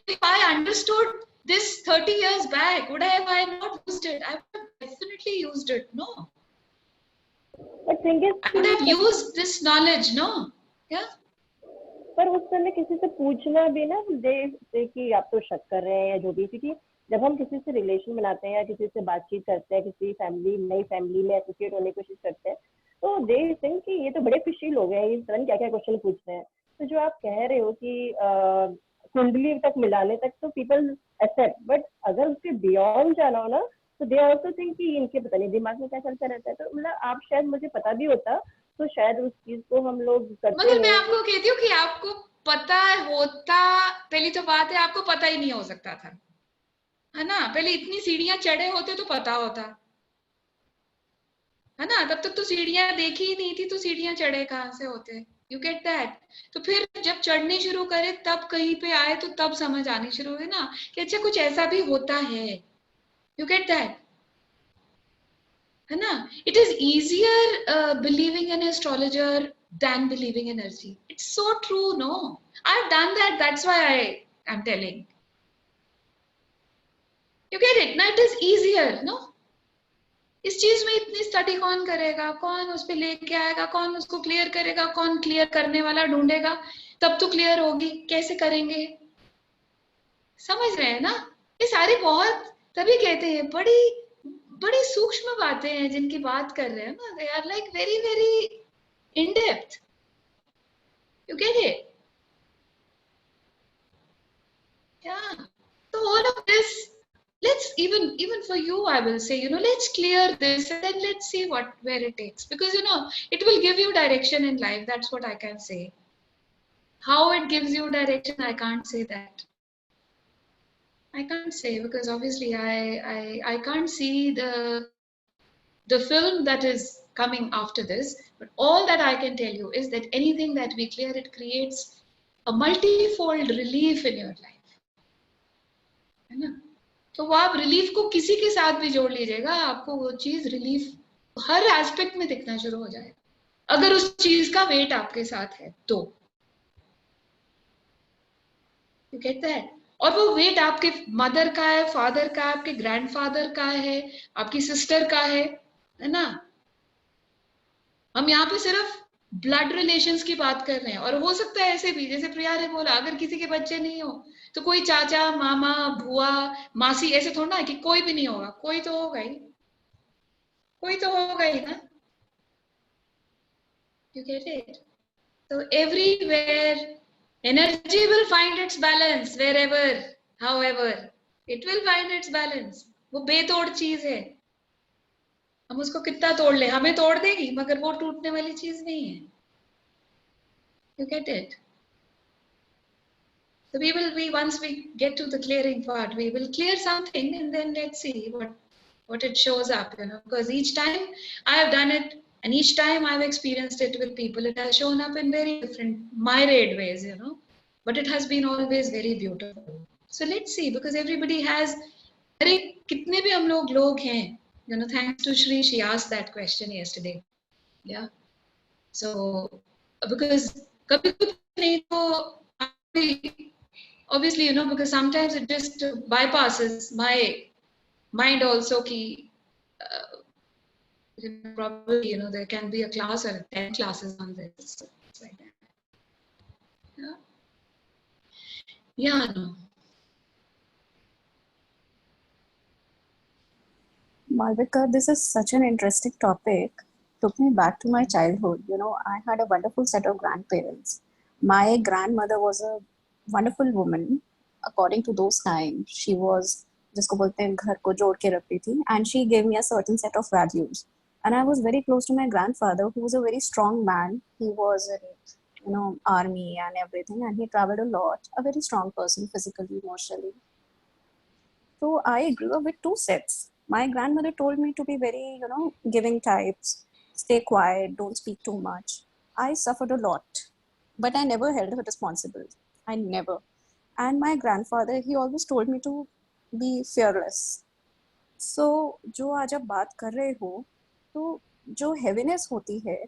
A: if I understood this 30 years back, would I not used it? I would have definitely used it. No.
E: But thing is,
A: I would have used this knowledge. No. Yeah.
E: पर उस समय किसी से पूछना भी ना जैसे कि आप तो शक कर रहे हैं या जो भी, क्योंकि जब हम किसी से रिलेशन बनाते हैं या किसी से बातचीत करते हैं, किसी फैमिली नई फैमिली में एसोसिएट होने की कोशिश करते हैं, तो दे थिंक कि ये तो बड़े फिशी लोग हैं, ये क्या क्या क्वेश्चन पूछ रहे हैं। तो जो आप कह रहे हो कि कुंडली तक मिलाने तक तो पीपल एक्सेप्ट, बट अगर उसके बियॉन्ड जाना हो ना तो दे ऑल्सो थिंक कि इनके पता नहीं दिमाग में क्या चलता रहता है। तो मतलब आप शायद, मुझे पता भी होता तो शायद उस चीज को हम लोग करते
A: मगर मैं
E: नहीं।
A: आपको कहती हूँ कि आपको पता होता, पहली तो बात है आपको पता ही नहीं हो सकता था, है ना। पहले इतनी सीढ़ियां चढ़े होते तो पता होता, है ना। तब तक तो सीढ़ियां देखी ही नहीं थी, तो सीढ़ियां चढ़े कहाँ से होते। You get that. तो फिर जब चढ़ने शुरू करे तब कहीं पे आए तो तब समझ आनी शुरू हुई ना कि अच्छा कुछ ऐसा भी होता है। यू गेट दैट, है ना। It is easier believing in astrologer than believing in energy. It's so true, no? I've done that. That's why I'm telling. You get it? Now it is easier, no? इस चीज में इतनी study कौन करेगा, कौन उस पर लेके आएगा, कौन उसको क्लियर करेगा, कौन क्लियर करने वाला ढूंढेगा, तब तो क्लियर होगी। कैसे करेंगे? समझ रहे हैं ना। ये सारी बहुत, तभी कहते हैं बड़ी बड़ी सूक्ष्म बातें हैं जिनकी बात कर रहे हैं ना। They are like very very in depth. You get it? Yeah. So all of this, let's even for you, I will say, let's clear this and then let's see where it takes, because it will give you direction in life. That's what I can say. How it gives you direction, I can't say that. I can't say, because obviously I can't see the film that is coming after this. But all that I can tell you is that anything that we clear, it creates a multifold relief in your life, है ना। तो वो आप relief को किसी के साथ भी जोड़ लीजिएगा, आपको वो चीज रिलीफ हर एस्पेक्ट में दिखना शुरू हो जाएगा, अगर उस चीज का वेट आपके साथ है तो। You get that. और वो वेट आपके मदर का है, फादर का है, आपके ग्रैंडफादर का है, आपकी सिस्टर का है ना। हम यहाँ पे सिर्फ ब्लड रिलेशंस की बात कर रहे हैं, और हो सकता है ऐसे भी जैसे प्रिया ने बोला, अगर किसी के बच्चे नहीं हो तो कोई चाचा, मामा, बुआ, मासी, ऐसे थोड़ा ना कि कोई भी नहीं होगा, कोई तो होगा ही, कोई तो होगा ही ना। You get it? So everywhere energy will find its balance, wherever, however it will find its balance. वो बेतोड़ चीज है, हम उसको कितना तोड़ ले, हमें तोड़ देगी, मगर वो टूटने वाली चीज नहीं है। You get it? So once we get to the clearing part, we will clear something and then let's see what it shows up, because each time I have done it and each time I've experienced it with people, it has shown up in very different myriad ways, but it has been always very beautiful. So let's see, because everybody has, अरे कितने भी हम लोग हैं, thanks to Shri, she asked that question yesterday. Yeah. So because कभी कुछ नहीं तो obviously, because sometimes it just bypasses my mind also ki, probably, there can be a class or 10 classes on this. So it's like that. Yeah. Yeah, no.
G: Malvika, this is such an interesting topic. Took me back to my childhood. I had a wonderful set of grandparents. My grandmother was a wonderful woman. According to those times, she was जिसको बोलते हैं घर को जोड़ के रखती थी, and she gave me a certain set of values. And I was very close to my grandfather, who was a very strong man. He was in army and everything, and he traveled a lot. A very strong person, physically, emotionally. So I grew up with two sets. My grandmother told me to be very, giving types, stay quiet, don't speak too much. I suffered a lot, but I never held her responsible. I never. And my grandfather, he always told me to be fearless. So जो आज आप बात कर रहे हो, तो जो heaviness होती है,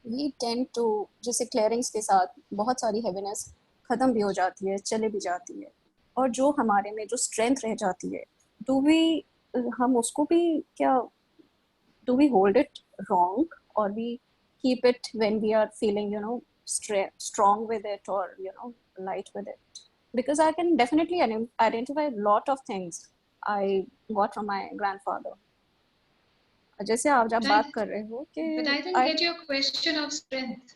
G: we tend to, जैसे clearings के साथ बहुत सारी heaviness खत्म भी हो जाती है, चले भी जाती है, और जो हमारे में जो strength रह जाती है, हम उसको भी क्या, do we hold it wrong, or we keep it when we are feeling, strong with it, or, light with it? Because I can definitely identify a lot of things I got from my grandfather. जैसे आप जब
A: But
G: बात
A: I,
G: कर रहे हो
A: but I
G: कि
A: didn't get your question of strength.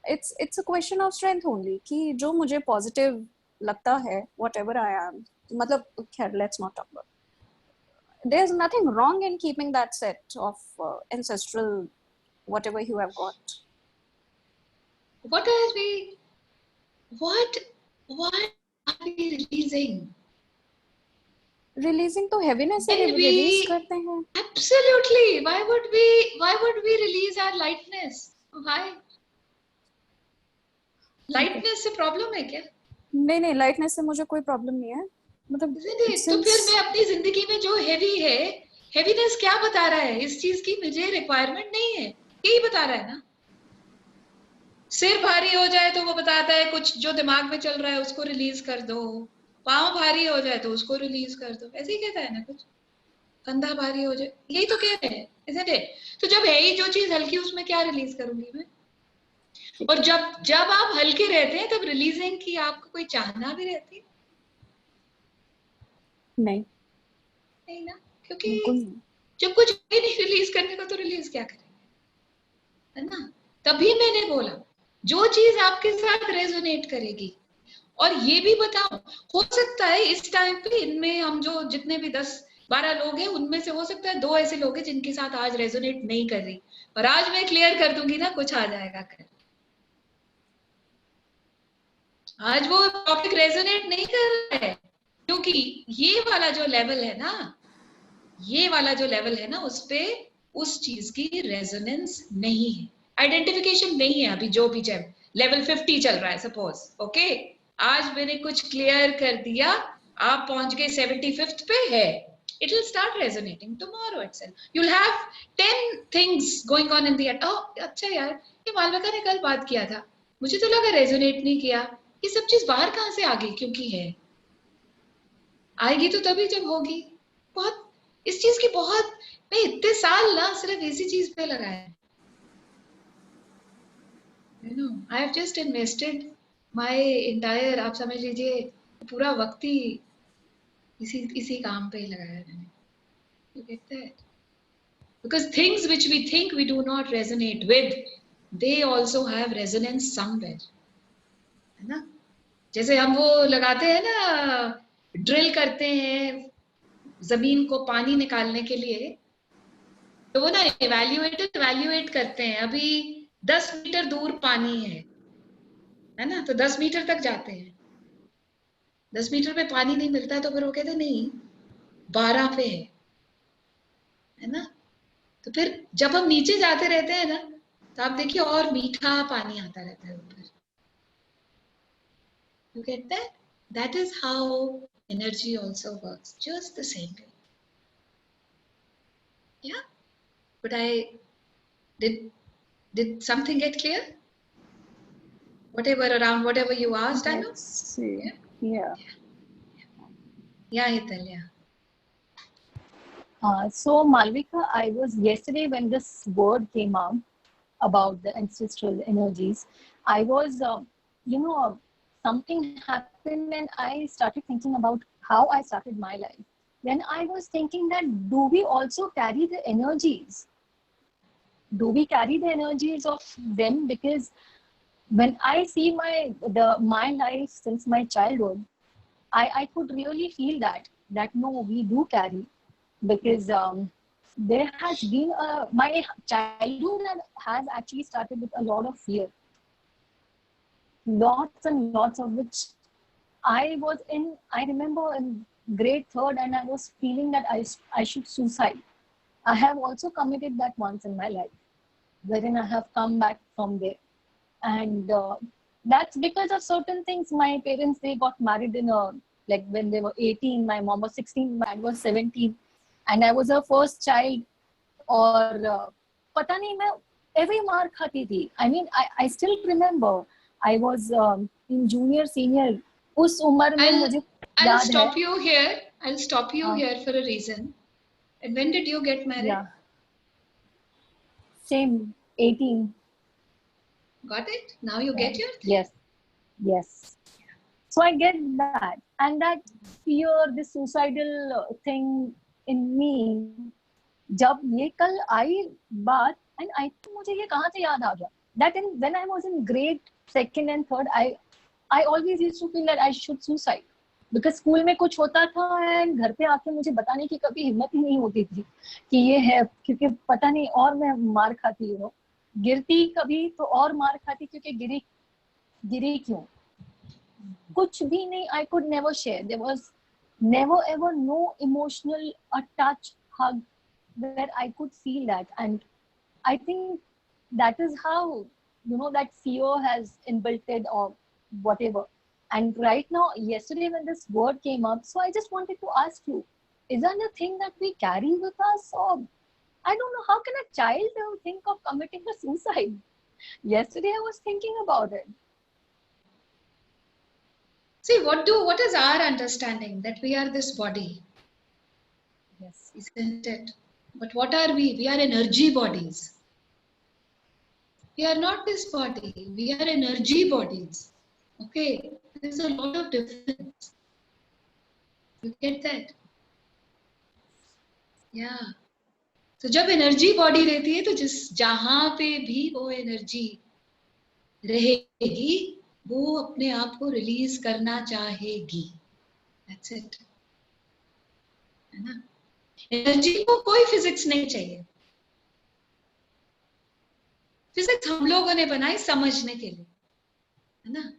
G: it's a question of strength only कि जो मुझे positive लगता है whatever I am, मतलब खैर let's not talk about. There's nothing wrong in keeping that set of ancestral whatever you have got.
A: What are we? What are we releasing?
G: Releasing तो heaviness से
A: When
G: release
A: we
G: करते हैं.
A: absolutely, why would we release our lightness? Why? Lightness से problem है क्या?
G: नहीं lightness से मुझे कोई problem नहीं है. मतलब
A: Isn't it? तो
G: since
A: फिर मैं अपनी जिंदगी में जो heavy है, heaviness क्या बता रहा है? इस चीज की मुझे requirement नहीं है. यही बता रहा है ना. सिर भारी हो जाए तो वो बताता है कुछ जो दिमाग में चल रहा है उसको रिलीज कर दो. पाँव भारी हो जाए तो उसको रिलीज कर दो. ऐसे ही कहता है ना कुछ. कंधा भारी हो जाए, यही तो कह रहे हैं, isn't it? तो जब है ही जो चीज हल्की उसमें क्या रिलीज करूंगी मैं? और जब आप हल्के रहते हैं तब रिलीजिंग की आपको कोई चाहना भी रहती है? नहीं ना, क्योंकि
G: बिल्कुल नहीं.
A: जब कुछ भी नहीं रिलीज करने का तो रिलीज क्या करेंगे, है ना? तभी मैंने बोला जो चीज आपके साथ रेजोनेट करेगी. और ये भी बताओ, हो सकता है इस टाइम पे इनमें हम जो जितने भी 10-12 लोग हैं उनमें से हो सकता है 2 ऐसे लोग हैं जिनके साथ आज रेजोनेट नहीं कर रही, और आज मैं क्लियर कर दूंगी ना, कुछ आ जाएगा कर. आज वो टॉपिक रेजोनेट नहीं कर रहा है क्योंकि ये वाला जो लेवल है ना, ये वाला जो लेवल है ना, उस पे उस चीज की रेजोनेंस नहीं है, आइडेंटिफिकेशन नहीं है. अभी जो भी जब लेवल 50 चल रहा है सपोज, ओके, आज मैंने कुछ क्लियर कर दिया, आप पहुंच गए 75th पे है, it will start resonating tomorrow itself. You'll have 10 things going on in the head. Oh, अच्छा यार, ये मालविका ने कल बात किया था, मुझे तो लगा रेजोनेट नहीं किया. ये सब चीज बाहर कहाँ से आ गई? क्योंकि है, आएगी तो तभी जब होगी. बहुत इस चीज की बहुत, मैं इतने साल ना सिर्फ इसी चीज पे लगाया है. You know, I have just invested my entire, आप समझ लीजिए पूरा वक्त ही इसी काम पे ही लगाया है मैंने. You get that? Because things which we think we do not resonate with, they also have resonance somewhere. है ना? जैसे हम वो लगाते हैं ना, ड्रिल करते हैं जमीन को पानी निकालने के लिए, तो वो ना इवैल्यूएट करते हैं. अभी 10 मीटर दूर पानी है ना, तो 10 मीटर तक जाते हैं. 10 मीटर पे पानी नहीं मिलता है तो फिर वो कहते नहीं 12 पे है ना. तो फिर जब हम नीचे जाते रहते हैं ना, तो आप देखिए और मीठा पानी आता रहता है ऊपर. You get that? That is how energy also works, just the same way. Yeah, but did something get clear? Whatever you asked, I know.
G: Yes. Yeah.
A: Yeah, Hital, yeah.
H: So Malvika, I was yesterday when this word came out about the ancestral energies, I was, something happened and I started thinking about how I started my life. Then I was thinking that do we also carry the energies? Do we carry the energies of them? Because when I see my life since my childhood, I could really feel that no, we do carry. Because there has been my childhood has actually started with a lot of fear, lots and lots of which I remember in grade 3rd and I was feeling that I should suicide. I have also committed that once in my life, wherein I have come back from there. And that's because of certain things. My parents, they got married like when they were 18, my mom was 16, my dad was 17. And I was her first child. और पता नहीं मैं every मार खाती थी. I mean, I still remember I was in junior senior. उस उम्र में मुझे
A: I'll
H: याद
A: stop
H: है.
A: you here. I'll stop you here for a reason. And when did you get married?
H: Yeah. Same 18.
A: Got it? Now you get your thing?
H: Yes. So I get that, and that fear, this suicidal thing in me, जब ये कल आई बात, and I think मुझे ये कहाँ से याद आ गया, that in when I was in grade 2nd and 3rd, I always used to feel that I should suicide, because school में कुछ होता था एंड घर पे आके मुझे बताने की कभी हिम्मत ही नहीं होती थी कि ये है, क्योंकि पता नहीं, और मैं मार खाती हूँ, गिरती कभी तो और मार खाती, क्योंकि गिरी क्यों, कुछ भी नहीं. I could never share. There was never ever no emotional a touch, hug where I could feel that. And I think that is how, you know, that fear has inbuilt or whatever. And right now, yesterday when this word came up, so I just wanted to ask you, is that a thing that we carry with us? Or I don't know, how can a child think of committing a suicide? Yesterday I was thinking about it.
A: See, what is our understanding that we are this body?
H: Yes.
A: Isn't it? But what are we? We are energy bodies. We are not this body. We are energy bodies. Okay? There's a lot of difference. You get that? Yeah. तो जब energy body रहती है तो जहां पे भी वो energy रहेगी वो अपने आप को रिलीज करना चाहेगी. That's it. है ना? एनर्जी को कोई फिजिक्स नहीं चाहिए. फिजिक्स हम लोगों ने बनाई समझने के लिए, है ना?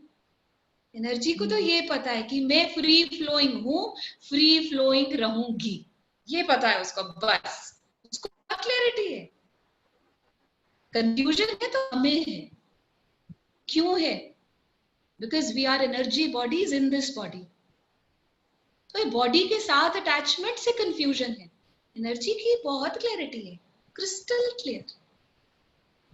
A: एनर्जी को तो ये पता है कि मैं फ्री फ्लोइंग हूं, फ्री फ्लोइंग रहूंगी, ये पता है उसको, बस उसको क्लैरिटी है. कंफ्यूजन है तो हमें है. क्यों है? Because we are energy bodies in this body. तो बॉडी के साथ अटैचमेंट से कंफ्यूजन है. एनर्जी की बहुत क्लैरिटी है, crystal clear.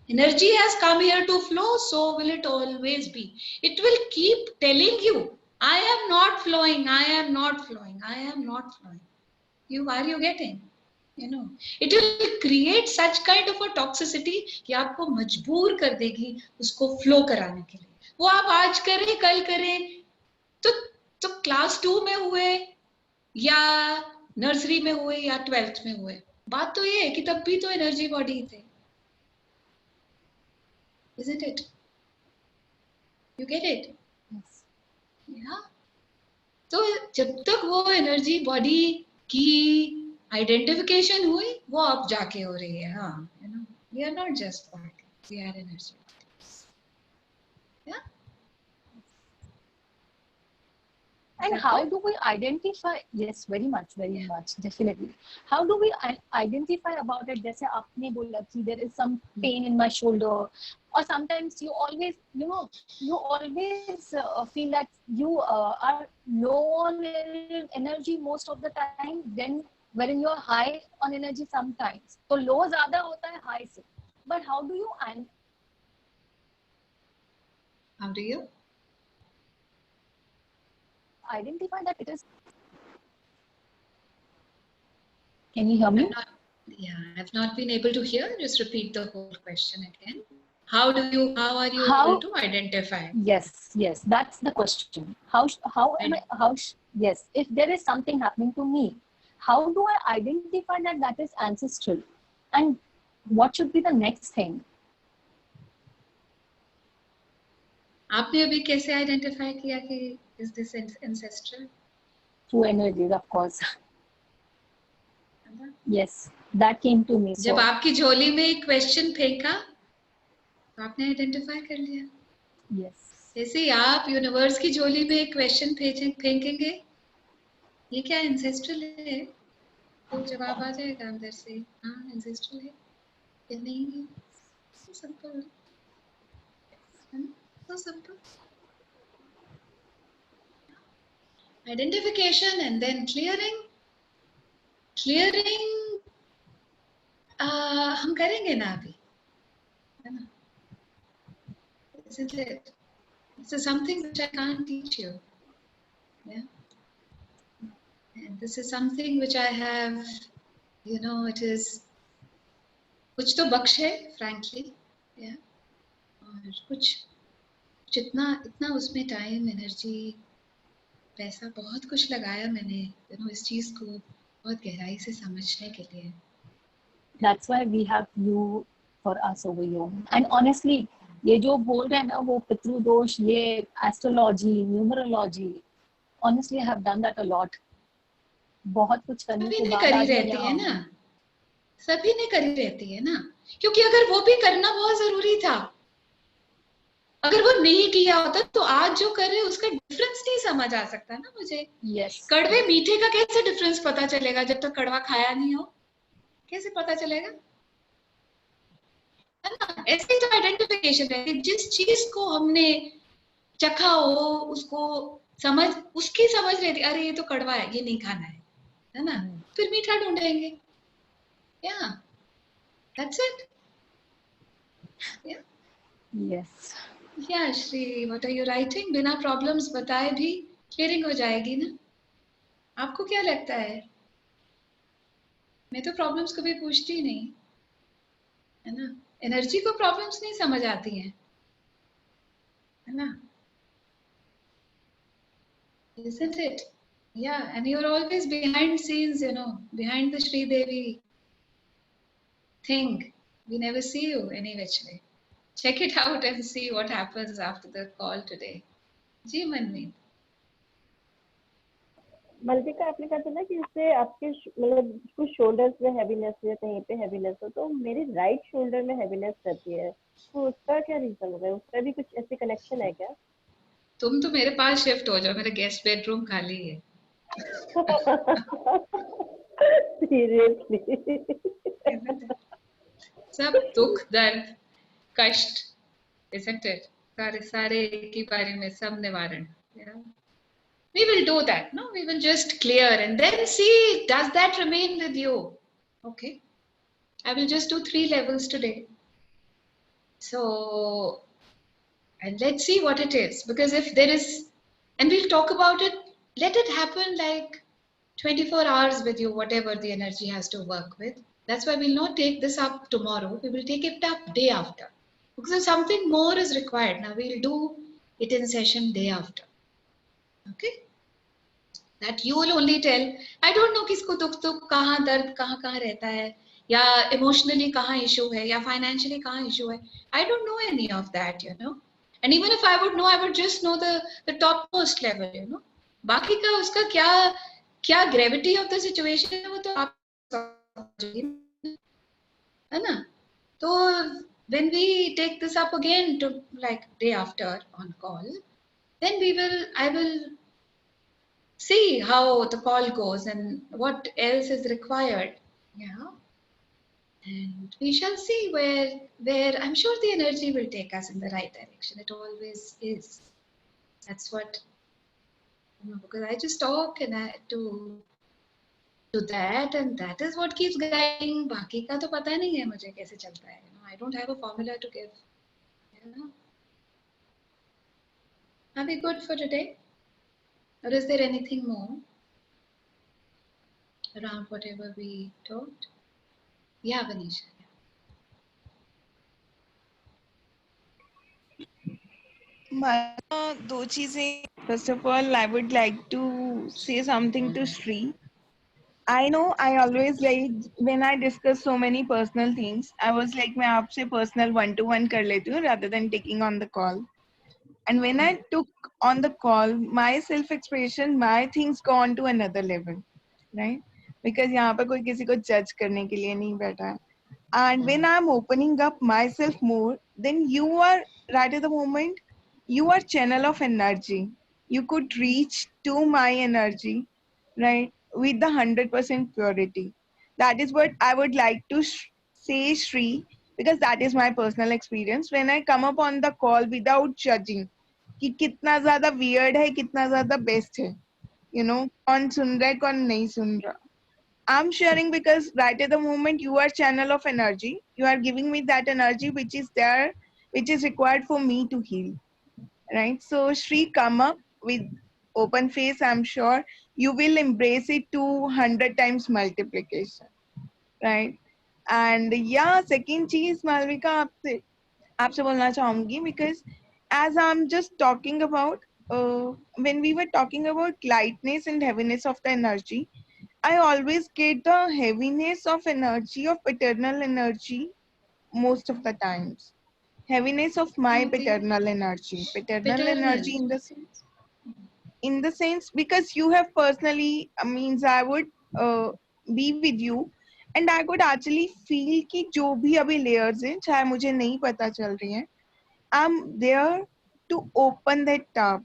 A: Energy has come here to flow, so will it always be. It will keep telling you, I am not flowing, I am not flowing, I am not flowing. Are you getting? You know, it will create such kind of a toxicity कि आपको मजबूर कर देगी उसको flow कराने के लिए. वो आप आज करें कल करें तो क्लास 2 में हुए या नर्सरी में हुए या 12th में हुए, बात तो ये है कि तब भी तो एनर्जी बॉडी थे. Isn't it? You get it?
H: Yes.
A: Yeah. तो जब तक वो एनर्जी बॉडी की आइडेंटिफिकेशन हुई वो अब जाके हो रही है. हाँ, you know, we are not just body, we are energy. Yeah.
H: And how do we identify? Yes, very much, definitely. How do we identify about it? जैसे आपने बोला कि there is some pain in my shoulder, or sometimes you always, you know, feel that you are low on energy most of the time, then wherein you're high on energy sometimes. तो low ज़्यादा होता है high से. But how do you identify that it is? Can you hear me?
A: I've not been able to hear. Just repeat the whole question again. How are you able to identify?
H: Yes, that's the question. Yes, if there is something happening to me, how do I identify that is ancestral, and what should be the next thing?
A: आपने अभी कैसे identify किया कि is this ancestral?
H: Through energies, of course. Yes, that came to me.
A: जब आपकी झोली में एक क्वेश्चन फेंका तो आपने आइडेंटिफाई कर लिया.
H: Yes.
A: जैसे आप यूनिवर्स की झोली में एक क्वेश्चन फेंकेंगे, ये क्या एंसेस्ट्रल है, तो जवाब आ जाएगा अंदर से, हाँ एंसेस्ट्रल है या नहीं है. So simple. So simple. Identification and then clearing. हम करेंगे ना अभी, है ना? Isn't it? This is something which I can't teach you. Yeah. And this is something which I have, you know, it is कुछ तो बख्श है, frankly. Yeah. और कुछ इतना उसमें टाइम, एनर्जी, पैसा, बहुत कुछ लगाया मैंने, you know, इस चीज को बहुत गहराई से समझने के लिए.
H: That's why we have you for us over here. And honestly, ये जो बोल रहे हैं ना वो पितृदोष, ये astrology, numerology, honestly I have done that a lot. बहुत कुछ करने
A: सभी
H: के
A: ने
H: बाद
A: करी
H: आज मैं
A: रहती है
H: यहाँ
A: ना,
H: हूँ.
A: सभी ने करी रहती है ना, क्योंकि अगर वो भी करना बहुत जरूरी था, अगर वो नहीं किया होता तो आज जो कर रहे उसका डिफरेंस नहीं समझ आ सकता ना मुझे.
H: Yes.
A: कड़वे मीठे का कैसे डिफरेंस पता चलेगा जब तक कड़वा खाया नहीं हो? कैसे पता चलेगा? है ना? ऐसे ही तो आइडेंटिफिकेशन है. जिस चीज को हमने चखा हो उसको समझ, उसकी समझ रही थी अरे ये तो कड़वा है, ये नहीं खाना है ना, फिर मीठा ढूंढेंगे. या that's it.
H: Yes.
A: Yeah Shri, what are you writing? बिना प्रॉब्लम्स बताए भी क्लियरिंग हो जाएगी ना? आपको क्या लगता है? मैं तो प्रॉब्लम्स कभी पूछती ही नहीं, है ना. एनर्जी को प्रॉब्लम्स नहीं समझ आती हैं, है ना. Isn't it? Yeah, and you're always behind scenes, you know, behind the Sri Devi thing. We never see you any which way. Check it out and see what happens after the call today. जी मनमीत.
E: मल्लिका, आपने कहा था ना कि इससे आपके मतलब कुछ shoulders में हैवीनेस या कहीं पे हैवीनेस हो, तो मेरे राइट शोल्डर में हैवीनेस रहती है, तो उसका क्या रीजन होगा? उसका भी कुछ ऐसे कनेक्शन है क्या?
A: तुम तो मेरे पास शिफ्ट हो जाओ, मेरा गेस्ट बेडरूम खाली है.
E: सीरियसली.
A: सब दुख दर्द कष्ट, isn't it? सारे सारे एक ही बारे में सब निवारण. Yeah. We will do that, no? We will just clear and then see, does that remain with you? Okay. I will just do 3 levels today. So, and let's see what it is. Because if there is, and we'll talk about it, let it happen like 24 hours with you, whatever the energy has to work with. That's why we'll not take this up tomorrow. We will take it up day after. Because if something more is required, now we'll do it in session day after. Okay? That you will only tell. I don't know किसको दुख कहाँ दर्द कहाँ रहता है, या emotionally कहाँ issue है, या financially कहाँ issue है. I don't know any of that, you know. And even if I would know, I would just know the topmost level, you know. बाकी का उसका क्या gravity of the situation है वो तो आप समझोगे, है ना. तो when we take this up again to like day after on call, then I will see how the call goes and what else is required. Yeah. And we shall see where I'm sure the energy will take us in the right direction. It always is. That's what, you know, because I just talk and I to that, and that is what keeps guiding. बाकी का तो पता नहीं है मुझे कैसे चलता है. You know, I don't have a formula to give. You know. Are we good for today? Or is there anything more around whatever we talked? Yeah, Vanisha.
F: दो चीजें. First of all, I would like to say something to Shri. I know I always like when I discuss so many personal things, I was like मैं आपसे personal one-to-one कर लेती हूँ rather than taking on the call. And when I took on the call, my self-expression, my things go on to another level, right? Because यहाँ पे कोई किसी को judge करने के लिए नहीं बैठा है. And when I'm opening up myself more, then you are right at the moment, you are channel of energy. You could reach to my energy, right, with the 100% purity. That is what I would like to say, Shri, because that is my personal experience. When I come up on the call without judging, कि कितना ज़्यादा weird है, कितना ज़्यादा best है, you know, कौन सुन रहा है, कौन नहीं सुन रहा. I'm sharing because right at the moment you are channel of energy. You are giving me that energy which is there, which is required for me to heal. Right? So Shri, come up with open face. I'm sure you will embrace it to 100 times multiplication. Right? And yeah, second cheese, Malvika, आपसे बोलना चाहूँगी because as I'm just talking about when we were talking about lightness and heaviness of the energy, I always get the heaviness of energy, of paternal energy, most of the times. Heaviness of my
A: होती है
F: paternal energy. Paternal
A: paternal.
F: energy in the sense because you have personally means I would be with you and I could actually feel कि जो भी अभी layers हैं चाहे मुझे नहीं पता चल रही हैं I'm there to open that tub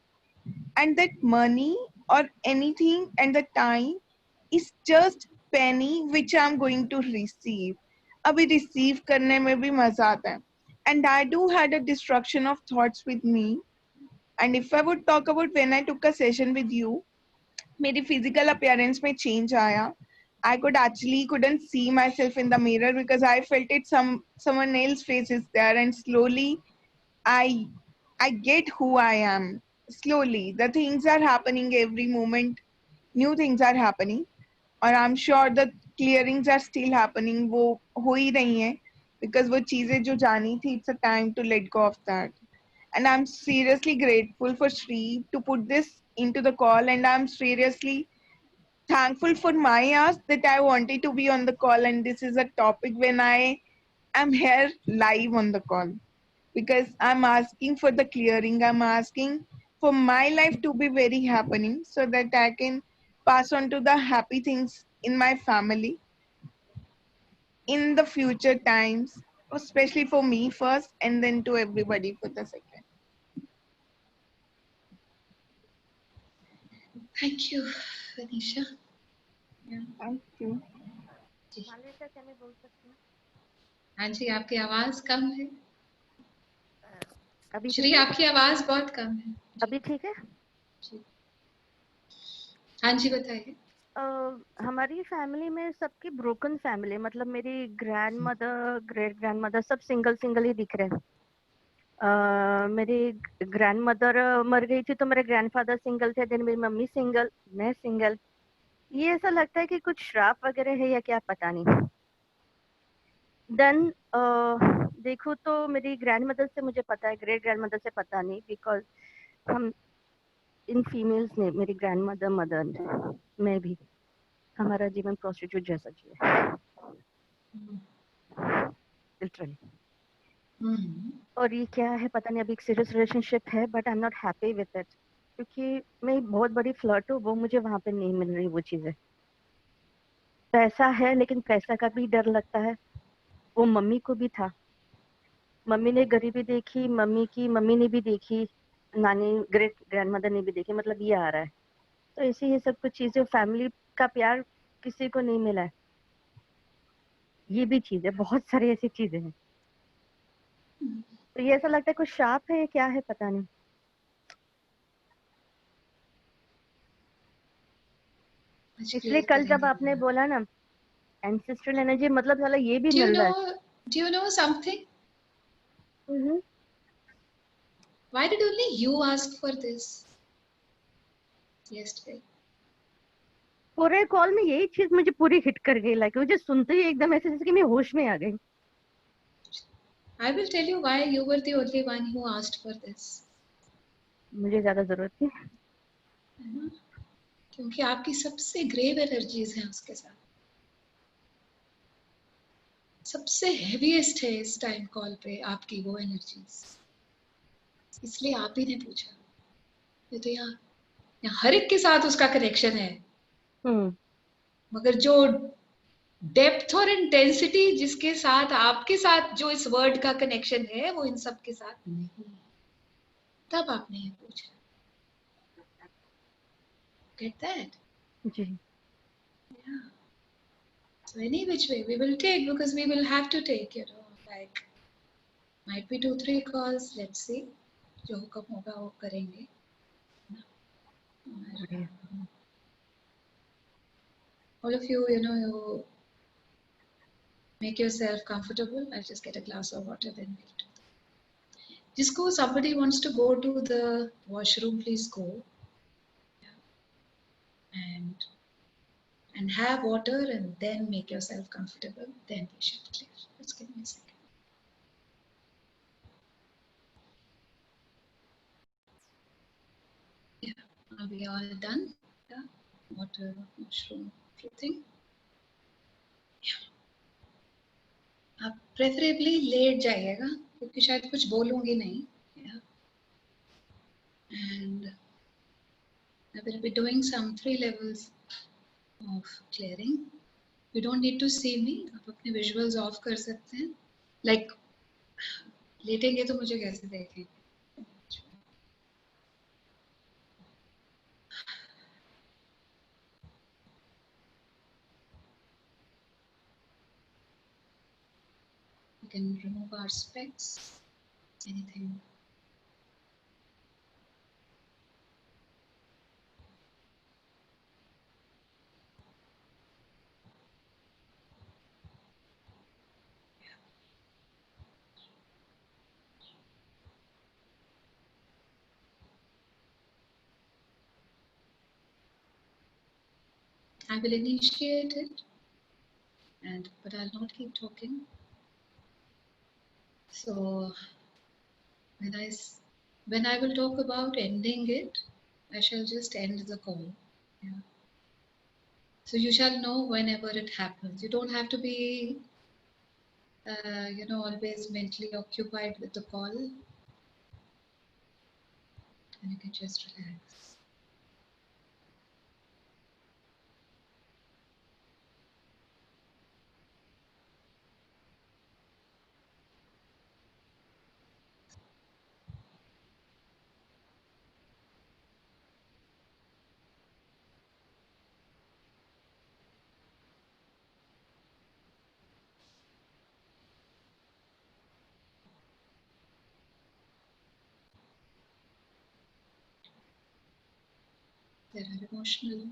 F: and that money or anything and the time is just penny which I'm going to receive. अभी receive करने में भी मजा आता है. And I do had a destruction of thoughts with me. And if I would talk about when I took a session with you, मेरी physical appearance में change आया. I could actually couldn't see myself in the mirror because I felt it someone else's face is there and slowly I I get who I am. Slowly the things are happening every moment. New things are happening. और I am sure the clearings are still happening वो हो ही रही हैं because वो चीजें जो जानी थी it's a time to let go of that and I am seriously grateful for Shri to put this into the call and I'm seriously thankful for my ask that I wanted to be on the call and this is a topic when I am here live on the call because I'm asking for the clearing. I'm asking for my life to be very happening so that I can pass on to the happy things in my family in the future times, especially for me first and then to everybody for the second.
A: Thank you, Anisha. Yeah.
F: Thank you.
A: जी.
I: मालेशा क्या मैं बोल सकती हूँ?
A: हाँ जी, आपकी आवाज कम है.
I: अभी
A: श्री,
I: ठीक है?
A: आपकी आवाज बहुत कम है.
I: अभी ठीक है?
A: जी. हाँ जी, बताइए.
I: हमारी फैमिली में सबकी ब्रोकन फैमिली, मतलब मेरी grand mother, great grand mother सब सिंगल सिंगल ही दिख रहे हैं. मेरी ग्रैंड मदर मर गई थी तो मेरे ग्रैंडफादर सिंगल थे, देन मेरी मम्मी सिंगल, मैं सिंगल. ये ऐसा लगता है कि कुछ श्राप वगैरह है या क्या, पता नहीं. देन देखो तो मेरी ग्रैंड मदर से मुझे पता है, ग्रेट ग्रैंड मदर से पता नहीं, बिकॉज हम इन फीमेल्स ने, मेरी ग्रैंड मदर मदर में भी हमारा जीवन प्रोस्टिट्यूट जैसा जिया लिटरली. और ये क्या है पता नहीं. अभी एक सीरियस रिलेशनशिप है but I am not happy with it क्योंकि मैं बहुत बड़ी फ्लर्ट हूँ, वो मुझे वहां पे नहीं मिल रही वो चीजें. पैसा है लेकिन पैसा का भी डर लगता है. वो मम्मी को भी था, मम्मी ने गरीबी देखी, मम्मी ने भी देखी, नानी ग्रेट ग्रैंडमदर ने भी देखी, मतलब ये आ रहा है. तो ऐसे ये सब कुछ चीजें, फैमिली का प्यार किसी को नहीं मिला है, ये भी चीज है. बहुत सारी ऐसी चीजें हैं. तो ये ऐसा लगता है कुछ शाप है, क्या है पता नहीं. इसलिए कल जब आपने बोला ना एंसेस्ट्रल एनर्जी, मतलब साला ये भी मिल रहा है.
A: Do you know something? Why did only you ask for this yesterday?
I: पूरे कॉल में यही चीज मुझे पूरी हिट कर गई. लाइक मुझे सुनते ही एकदम ऐसे जैसे कि मैं होश में आ गई.
A: I will tell you why you were the only one who asked for this.
I: मुझे ज्यादा जरूरत थी.
A: क्योंकि आपकी सबसे ग्रेव एनर्जीज हैं उसके साथ. सबसे हेवीएस्ट है इस टाइम कॉल पे आपकी वो एनर्जीज. इसलिए आप ही ने पूछा. ये तो यहाँ हर एक के साथ उसका कनेक्शन है. मगर जो डेप्थ और इंटेंसिटी जिसके साथ आपके साथ जो इस वर्ड का कनेक्शन है वो इन सब के साथ नहीं है. तब आपने ये पूछा. Get that?
I: Ji.
A: Yeah. So any which way we will take, because we will have to take, you know, like might be 2-3 calls. Let's see. जो हुक्म होगा वो करेंगे. All of you, you know, you make yourself comfortable. I'll just get a glass of water, then we'll do that. Jisko somebody wants to go to the washroom, please go. And have water and then make yourself comfortable. Then we should clear. Just give me a second. Yeah, are we all done? Yeah, water, washroom. everything. आप preferably late जाइएगा क्योंकि शायद कुछ बोलूंगी नहीं. Yeah. And I will be doing some 3 levels of clearing. You don't need to see me. आप अपने visuals off कर सकते हैं. Like लेटेंगे तो मुझे कैसे देखेंगे? You can remove our specs, anything. I will initiate it, but I'll not keep talking. So when I will talk about ending it, I shall just end the call. Yeah. So you shall know whenever it happens. You don't have to be, always mentally occupied with the call, and you can just relax. There are emotional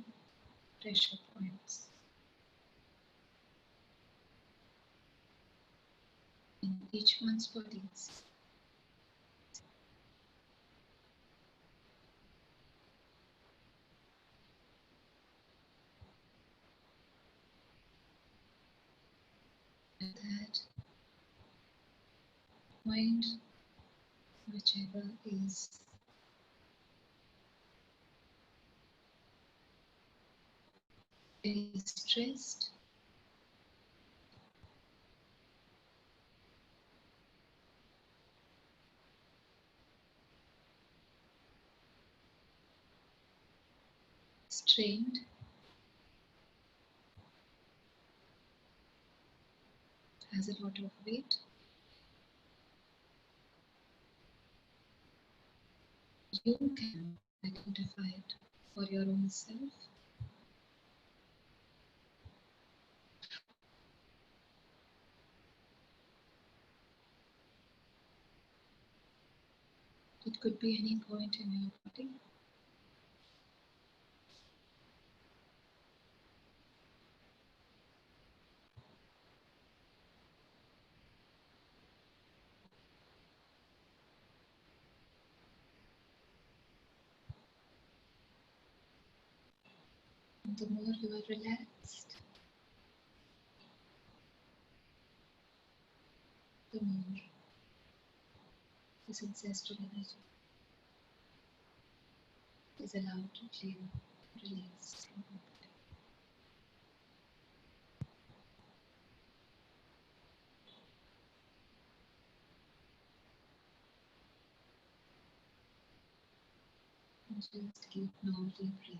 A: pressure points in each one's bodies. At that point, whichever is very stressed, strained, has a lot of weight, you can identify it for your own self. It could be any point in your body. And the more you are relaxed, the more this ancestral energy is allowed to clear, release from your body. And just keep normally breathing.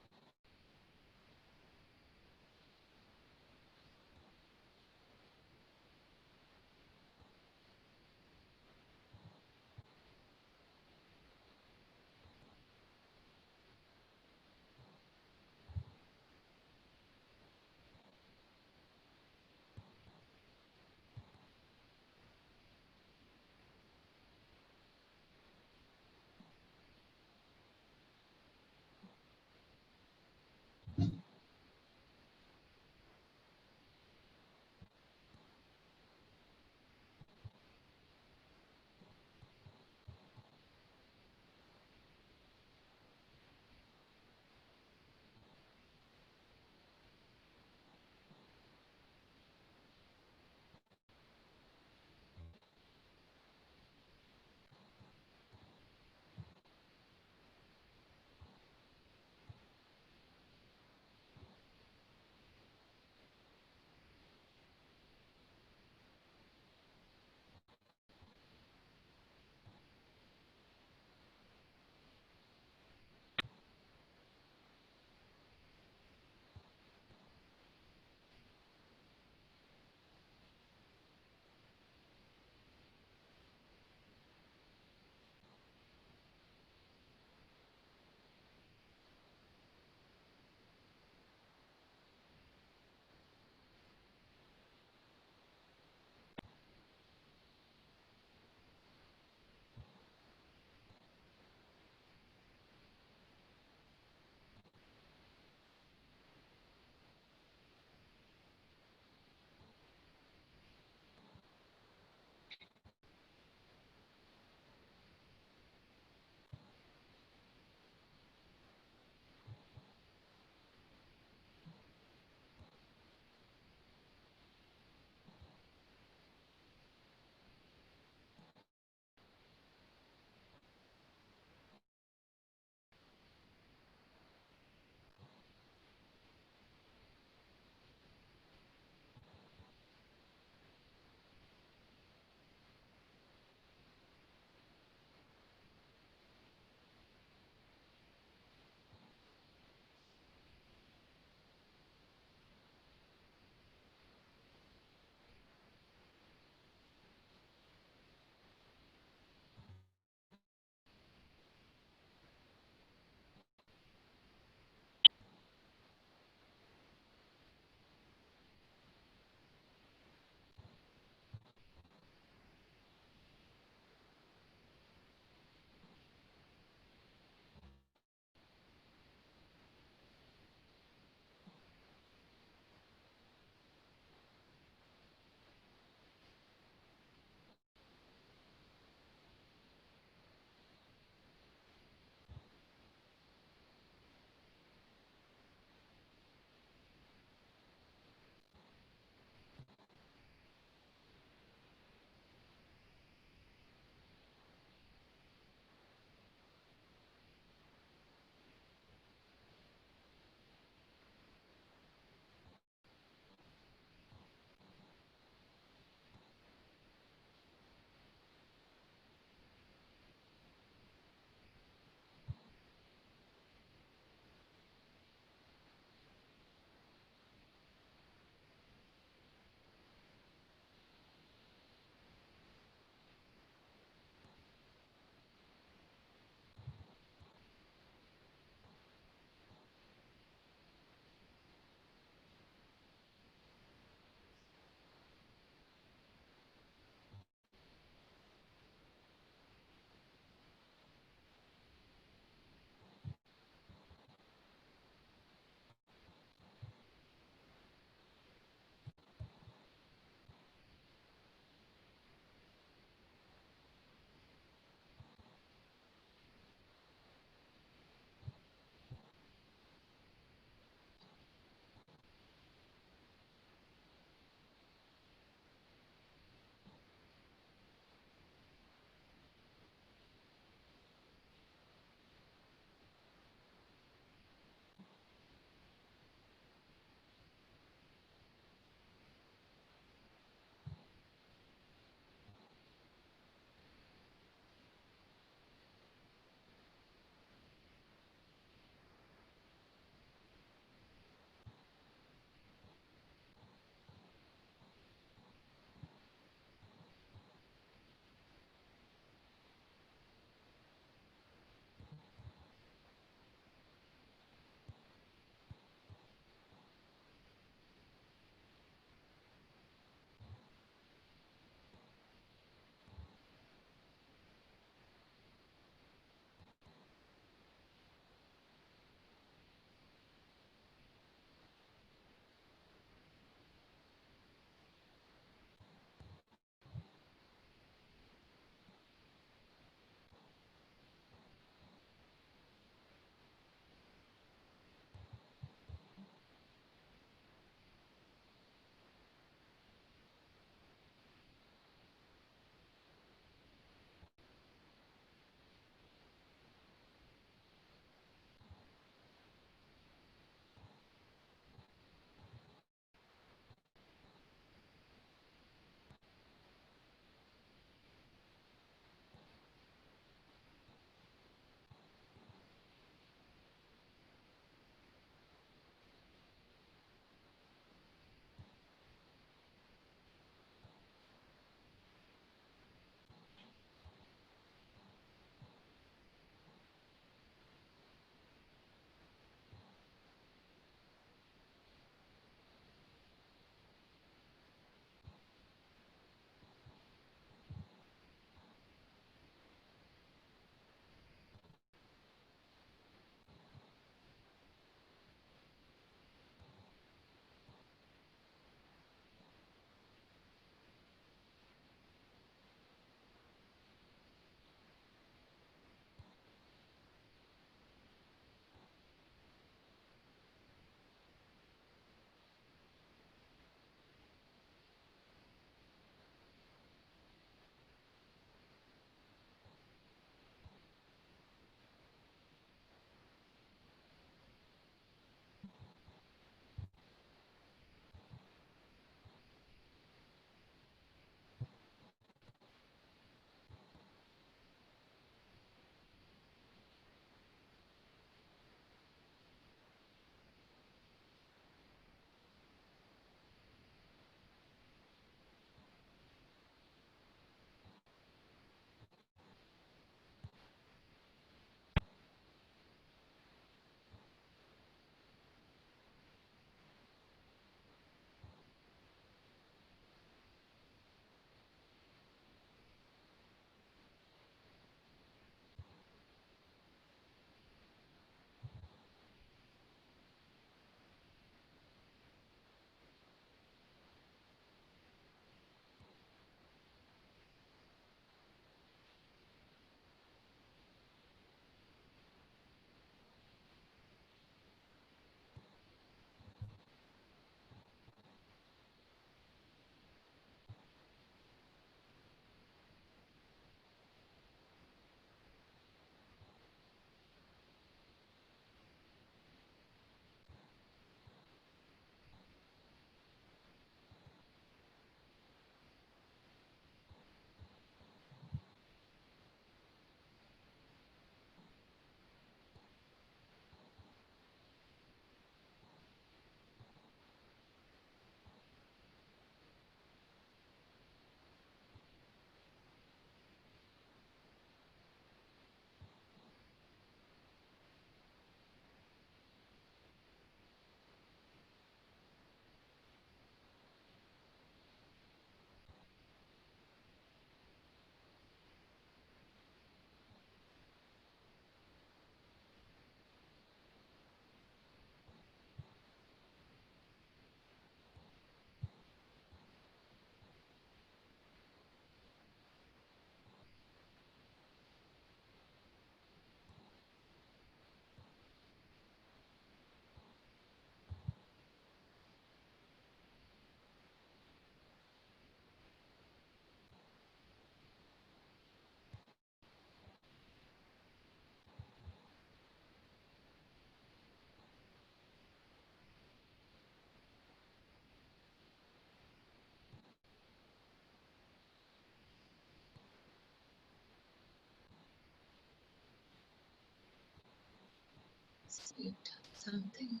A: We've done something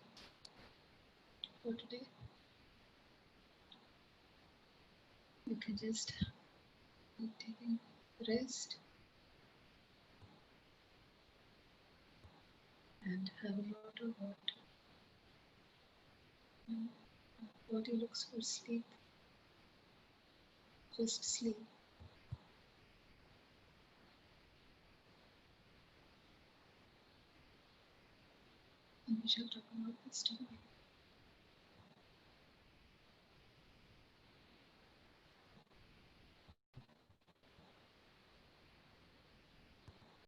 A: for today. You can just keep taking rest and have a lot of water. Body looks for sleep. Just sleep. And we shall talk about this tomorrow.